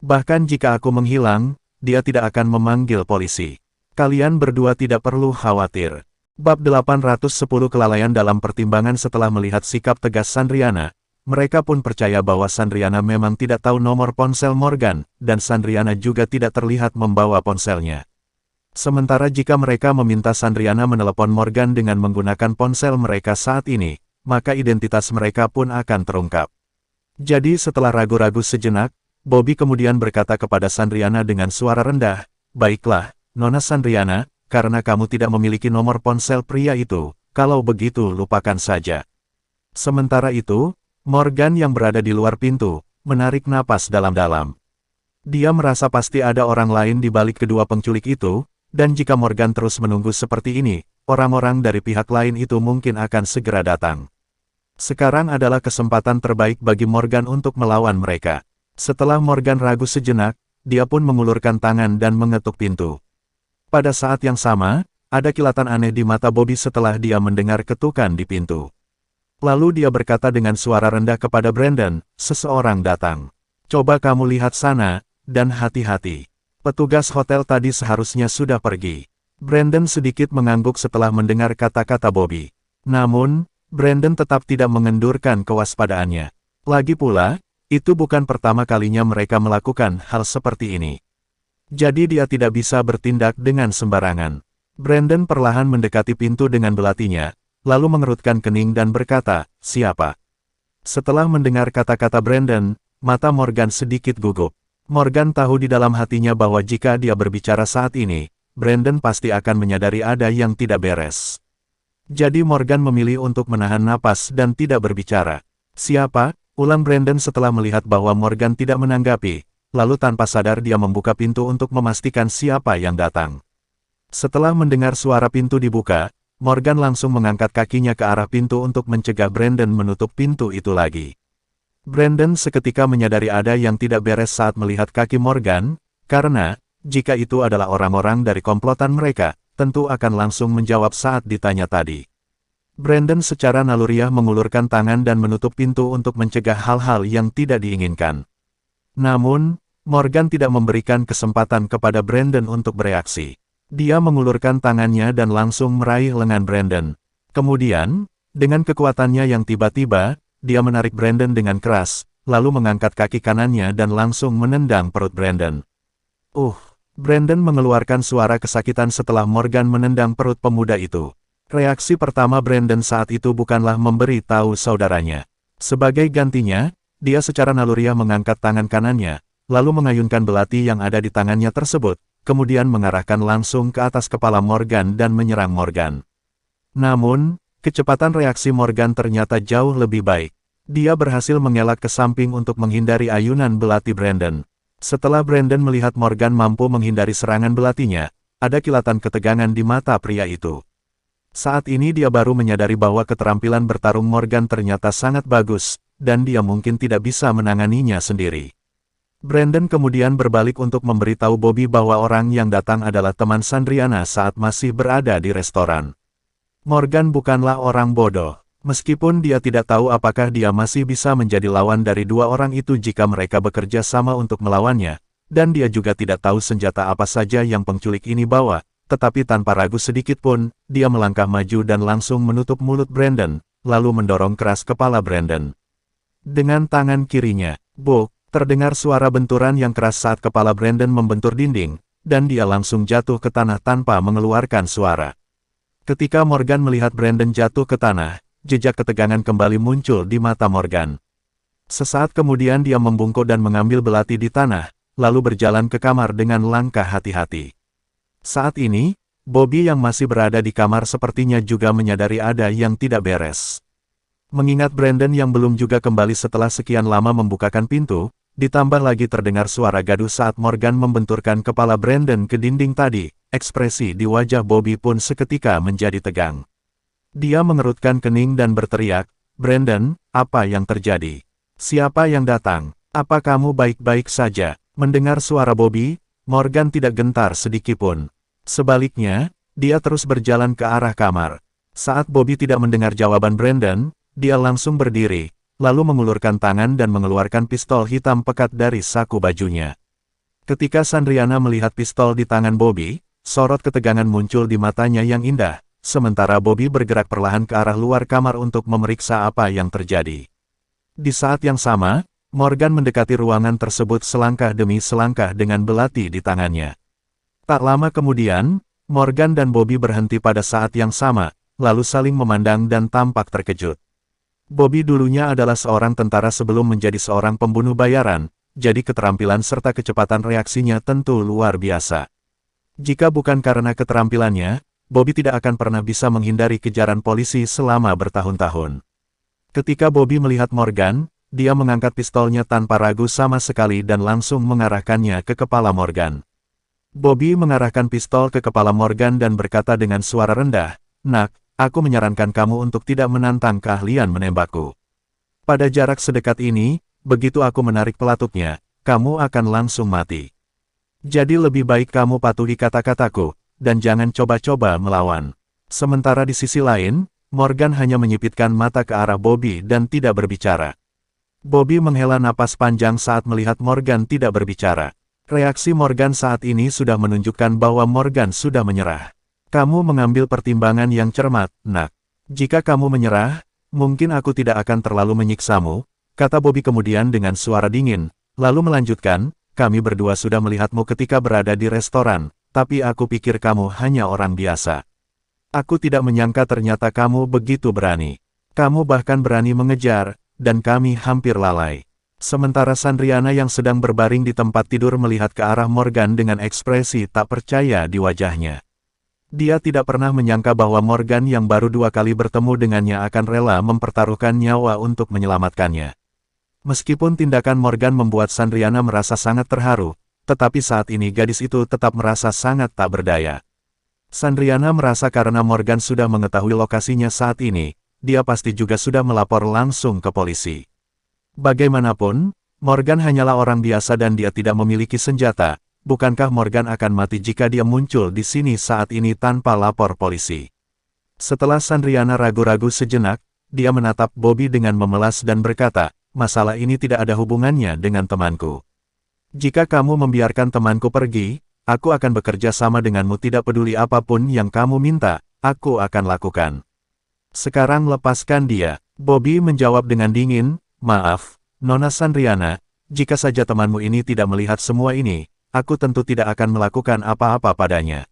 Bahkan jika aku menghilang, dia tidak akan memanggil polisi. Kalian berdua tidak perlu khawatir. Bab 810 Kelalaian dalam pertimbangan. Setelah melihat sikap tegas Sandriana, mereka pun percaya bahwa Sandriana memang tidak tahu nomor ponsel Morgan, dan Sandriana juga tidak terlihat membawa ponselnya. Sementara jika mereka meminta Sandriana menelepon Morgan dengan menggunakan ponsel mereka saat ini, maka identitas mereka pun akan terungkap. Jadi setelah ragu-ragu sejenak, Bobby kemudian berkata kepada Sandriana dengan suara rendah, "Baiklah, Nona Sandriana, karena kamu tidak memiliki nomor ponsel pria itu, kalau begitu lupakan saja." Sementara itu, Morgan yang berada di luar pintu, menarik napas dalam-dalam. Dia merasa pasti ada orang lain di balik kedua penculik itu, dan jika Morgan terus menunggu seperti ini, orang-orang dari pihak lain itu mungkin akan segera datang. Sekarang adalah kesempatan terbaik bagi Morgan untuk melawan mereka. Setelah Morgan ragu sejenak, dia pun mengulurkan tangan dan mengetuk pintu. Pada saat yang sama, ada kilatan aneh di mata Bobby setelah dia mendengar ketukan di pintu. Lalu dia berkata dengan suara rendah kepada Brandon, "Seseorang datang. Coba kamu lihat sana, dan hati-hati. Petugas hotel tadi seharusnya sudah pergi." Brandon sedikit mengangguk setelah mendengar kata-kata Bobby. Namun, Brandon tetap tidak mengendurkan kewaspadaannya. Lagi pula, itu bukan pertama kalinya mereka melakukan hal seperti ini. Jadi dia tidak bisa bertindak dengan sembarangan. Brandon perlahan mendekati pintu dengan belatinya, lalu mengerutkan kening dan berkata, "Siapa?" Setelah mendengar kata-kata Brandon, mata Morgan sedikit gugup. Morgan tahu di dalam hatinya bahwa jika dia berbicara saat ini, Brandon pasti akan menyadari ada yang tidak beres. Jadi Morgan memilih untuk menahan napas dan tidak berbicara. "Siapa?" ulang Brandon setelah melihat bahwa Morgan tidak menanggapi, lalu tanpa sadar dia membuka pintu untuk memastikan siapa yang datang. Setelah mendengar suara pintu dibuka, Morgan langsung mengangkat kakinya ke arah pintu untuk mencegah Brandon menutup pintu itu lagi. Brandon seketika menyadari ada yang tidak beres saat melihat kaki Morgan, karena, jika itu adalah orang-orang dari komplotan mereka, tentu akan langsung menjawab saat ditanya tadi. Brandon secara naluriah mengulurkan tangan dan menutup pintu untuk mencegah hal-hal yang tidak diinginkan. Namun, Morgan tidak memberikan kesempatan kepada Brandon untuk bereaksi. Dia mengulurkan tangannya dan langsung meraih lengan Brandon. Kemudian, dengan kekuatannya yang tiba-tiba, dia menarik Brandon dengan keras, lalu mengangkat kaki kanannya dan langsung menendang perut Brandon. Brandon mengeluarkan suara kesakitan setelah Morgan menendang perut pemuda itu. Reaksi pertama Brandon saat itu bukanlah memberi tahu saudaranya. Sebagai gantinya, dia secara naluriah mengangkat tangan kanannya, lalu mengayunkan belati yang ada di tangannya tersebut, kemudian mengarahkan langsung ke atas kepala Morgan dan menyerang Morgan. Namun, kecepatan reaksi Morgan ternyata jauh lebih baik. Dia berhasil mengelak ke samping untuk menghindari ayunan belati Brandon. Setelah Brandon melihat Morgan mampu menghindari serangan belatinya, ada kilatan ketegangan di mata pria itu. Saat ini dia baru menyadari bahwa keterampilan bertarung Morgan ternyata sangat bagus, dan dia mungkin tidak bisa menanganinya sendiri. Brandon kemudian berbalik untuk memberitahu Bobby bahwa orang yang datang adalah teman Sandriana saat masih berada di restoran. Morgan bukanlah orang bodoh. Meskipun dia tidak tahu apakah dia masih bisa menjadi lawan dari dua orang itu jika mereka bekerja sama untuk melawannya, dan dia juga tidak tahu senjata apa saja yang penculik ini bawa, tetapi tanpa ragu sedikit pun, dia melangkah maju dan langsung menutup mulut Brandon, lalu mendorong keras kepala Brandon. Dengan tangan kirinya, terdengar suara benturan yang keras saat kepala Brandon membentur dinding, dan dia langsung jatuh ke tanah tanpa mengeluarkan suara. Ketika Morgan melihat Brandon jatuh ke tanah, jejak ketegangan kembali muncul di mata Morgan. Sesaat kemudian dia membungkuk dan mengambil belati di tanah, lalu berjalan ke kamar dengan langkah hati-hati. Saat ini, Bobby yang masih berada di kamar sepertinya juga menyadari ada yang tidak beres. Mengingat Brandon yang belum juga kembali setelah sekian lama membukakan pintu, ditambah lagi terdengar suara gaduh saat Morgan membenturkan kepala Brandon ke dinding tadi, ekspresi di wajah Bobby pun seketika menjadi tegang. Dia mengerutkan kening dan berteriak, "Brandon, apa yang terjadi? Siapa yang datang? Apa kamu baik-baik saja?" Mendengar suara Bobby, Morgan tidak gentar sedikitpun. Sebaliknya, dia terus berjalan ke arah kamar. Saat Bobby tidak mendengar jawaban Brandon, dia langsung berdiri, lalu mengulurkan tangan dan mengeluarkan pistol hitam pekat dari saku bajunya. Ketika Sandriana melihat pistol di tangan Bobby, sorot ketegangan muncul di matanya yang indah, sementara Bobby bergerak perlahan ke arah luar kamar untuk memeriksa apa yang terjadi. Di saat yang sama, Morgan mendekati ruangan tersebut selangkah demi selangkah dengan belati di tangannya. Tak lama kemudian, Morgan dan Bobby berhenti pada saat yang sama, lalu saling memandang dan tampak terkejut. Bobby dulunya adalah seorang tentara sebelum menjadi seorang pembunuh bayaran, jadi keterampilan serta kecepatan reaksinya tentu luar biasa. Jika bukan karena keterampilannya, Bobby tidak akan pernah bisa menghindari kejaran polisi selama bertahun-tahun. Ketika Bobby melihat Morgan, dia mengangkat pistolnya tanpa ragu sama sekali dan langsung mengarahkannya ke kepala Morgan. Bobby mengarahkan pistol ke kepala Morgan dan berkata dengan suara rendah, "Nak, aku menyarankan kamu untuk tidak menantang keahlian menembakku. Pada jarak sedekat ini, begitu aku menarik pelatuknya, kamu akan langsung mati. Jadi lebih baik kamu patuhi kata-kataku, dan jangan coba-coba melawan." Sementara di sisi lain, Morgan hanya menyipitkan mata ke arah Bobby dan tidak berbicara. Bobby menghela napas panjang saat melihat Morgan tidak berbicara. Reaksi Morgan saat ini sudah menunjukkan bahwa Morgan sudah menyerah. "Kamu mengambil pertimbangan yang cermat, Nak. Jika kamu menyerah, mungkin aku tidak akan terlalu menyiksamu," kata Bobby kemudian dengan suara dingin, lalu melanjutkan, "Kami berdua sudah melihatmu ketika berada di restoran, tapi aku pikir kamu hanya orang biasa. Aku tidak menyangka ternyata kamu begitu berani. Kamu bahkan berani mengejar, dan kami hampir lalai." Sementara Sandriana yang sedang berbaring di tempat tidur melihat ke arah Morgan dengan ekspresi tak percaya di wajahnya. Dia tidak pernah menyangka bahwa Morgan yang baru 2 kali bertemu dengannya akan rela mempertaruhkan nyawa untuk menyelamatkannya. Meskipun tindakan Morgan membuat Sandriana merasa sangat terharu, tetapi saat ini gadis itu tetap merasa sangat tak berdaya. Sandriana merasa karena Morgan sudah mengetahui lokasinya saat ini, dia pasti juga sudah melapor langsung ke polisi. Bagaimanapun, Morgan hanyalah orang biasa dan dia tidak memiliki senjata. Bukankah Morgan akan mati jika dia muncul di sini saat ini tanpa lapor polisi? Setelah Sandriana ragu-ragu sejenak, dia menatap Bobby dengan memelas dan berkata, "Masalah ini tidak ada hubungannya dengan temanku. Jika kamu membiarkan temanku pergi, aku akan bekerja sama denganmu, tidak peduli apapun yang kamu minta, aku akan lakukan. Sekarang lepaskan dia." Bobby menjawab dengan dingin, "Maaf, Nona Sandriana, jika saja temanmu ini tidak melihat semua ini, aku tentu tidak akan melakukan apa-apa padanya.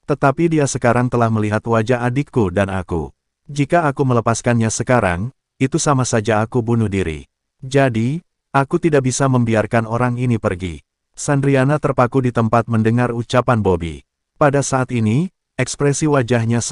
Tetapi dia sekarang telah melihat wajah adikku dan aku. Jika aku melepaskannya sekarang, itu sama saja aku bunuh diri. Jadi, aku tidak bisa membiarkan orang ini pergi." Sandriana terpaku di tempat mendengar ucapan Bobby. Pada saat ini, ekspresi wajahnya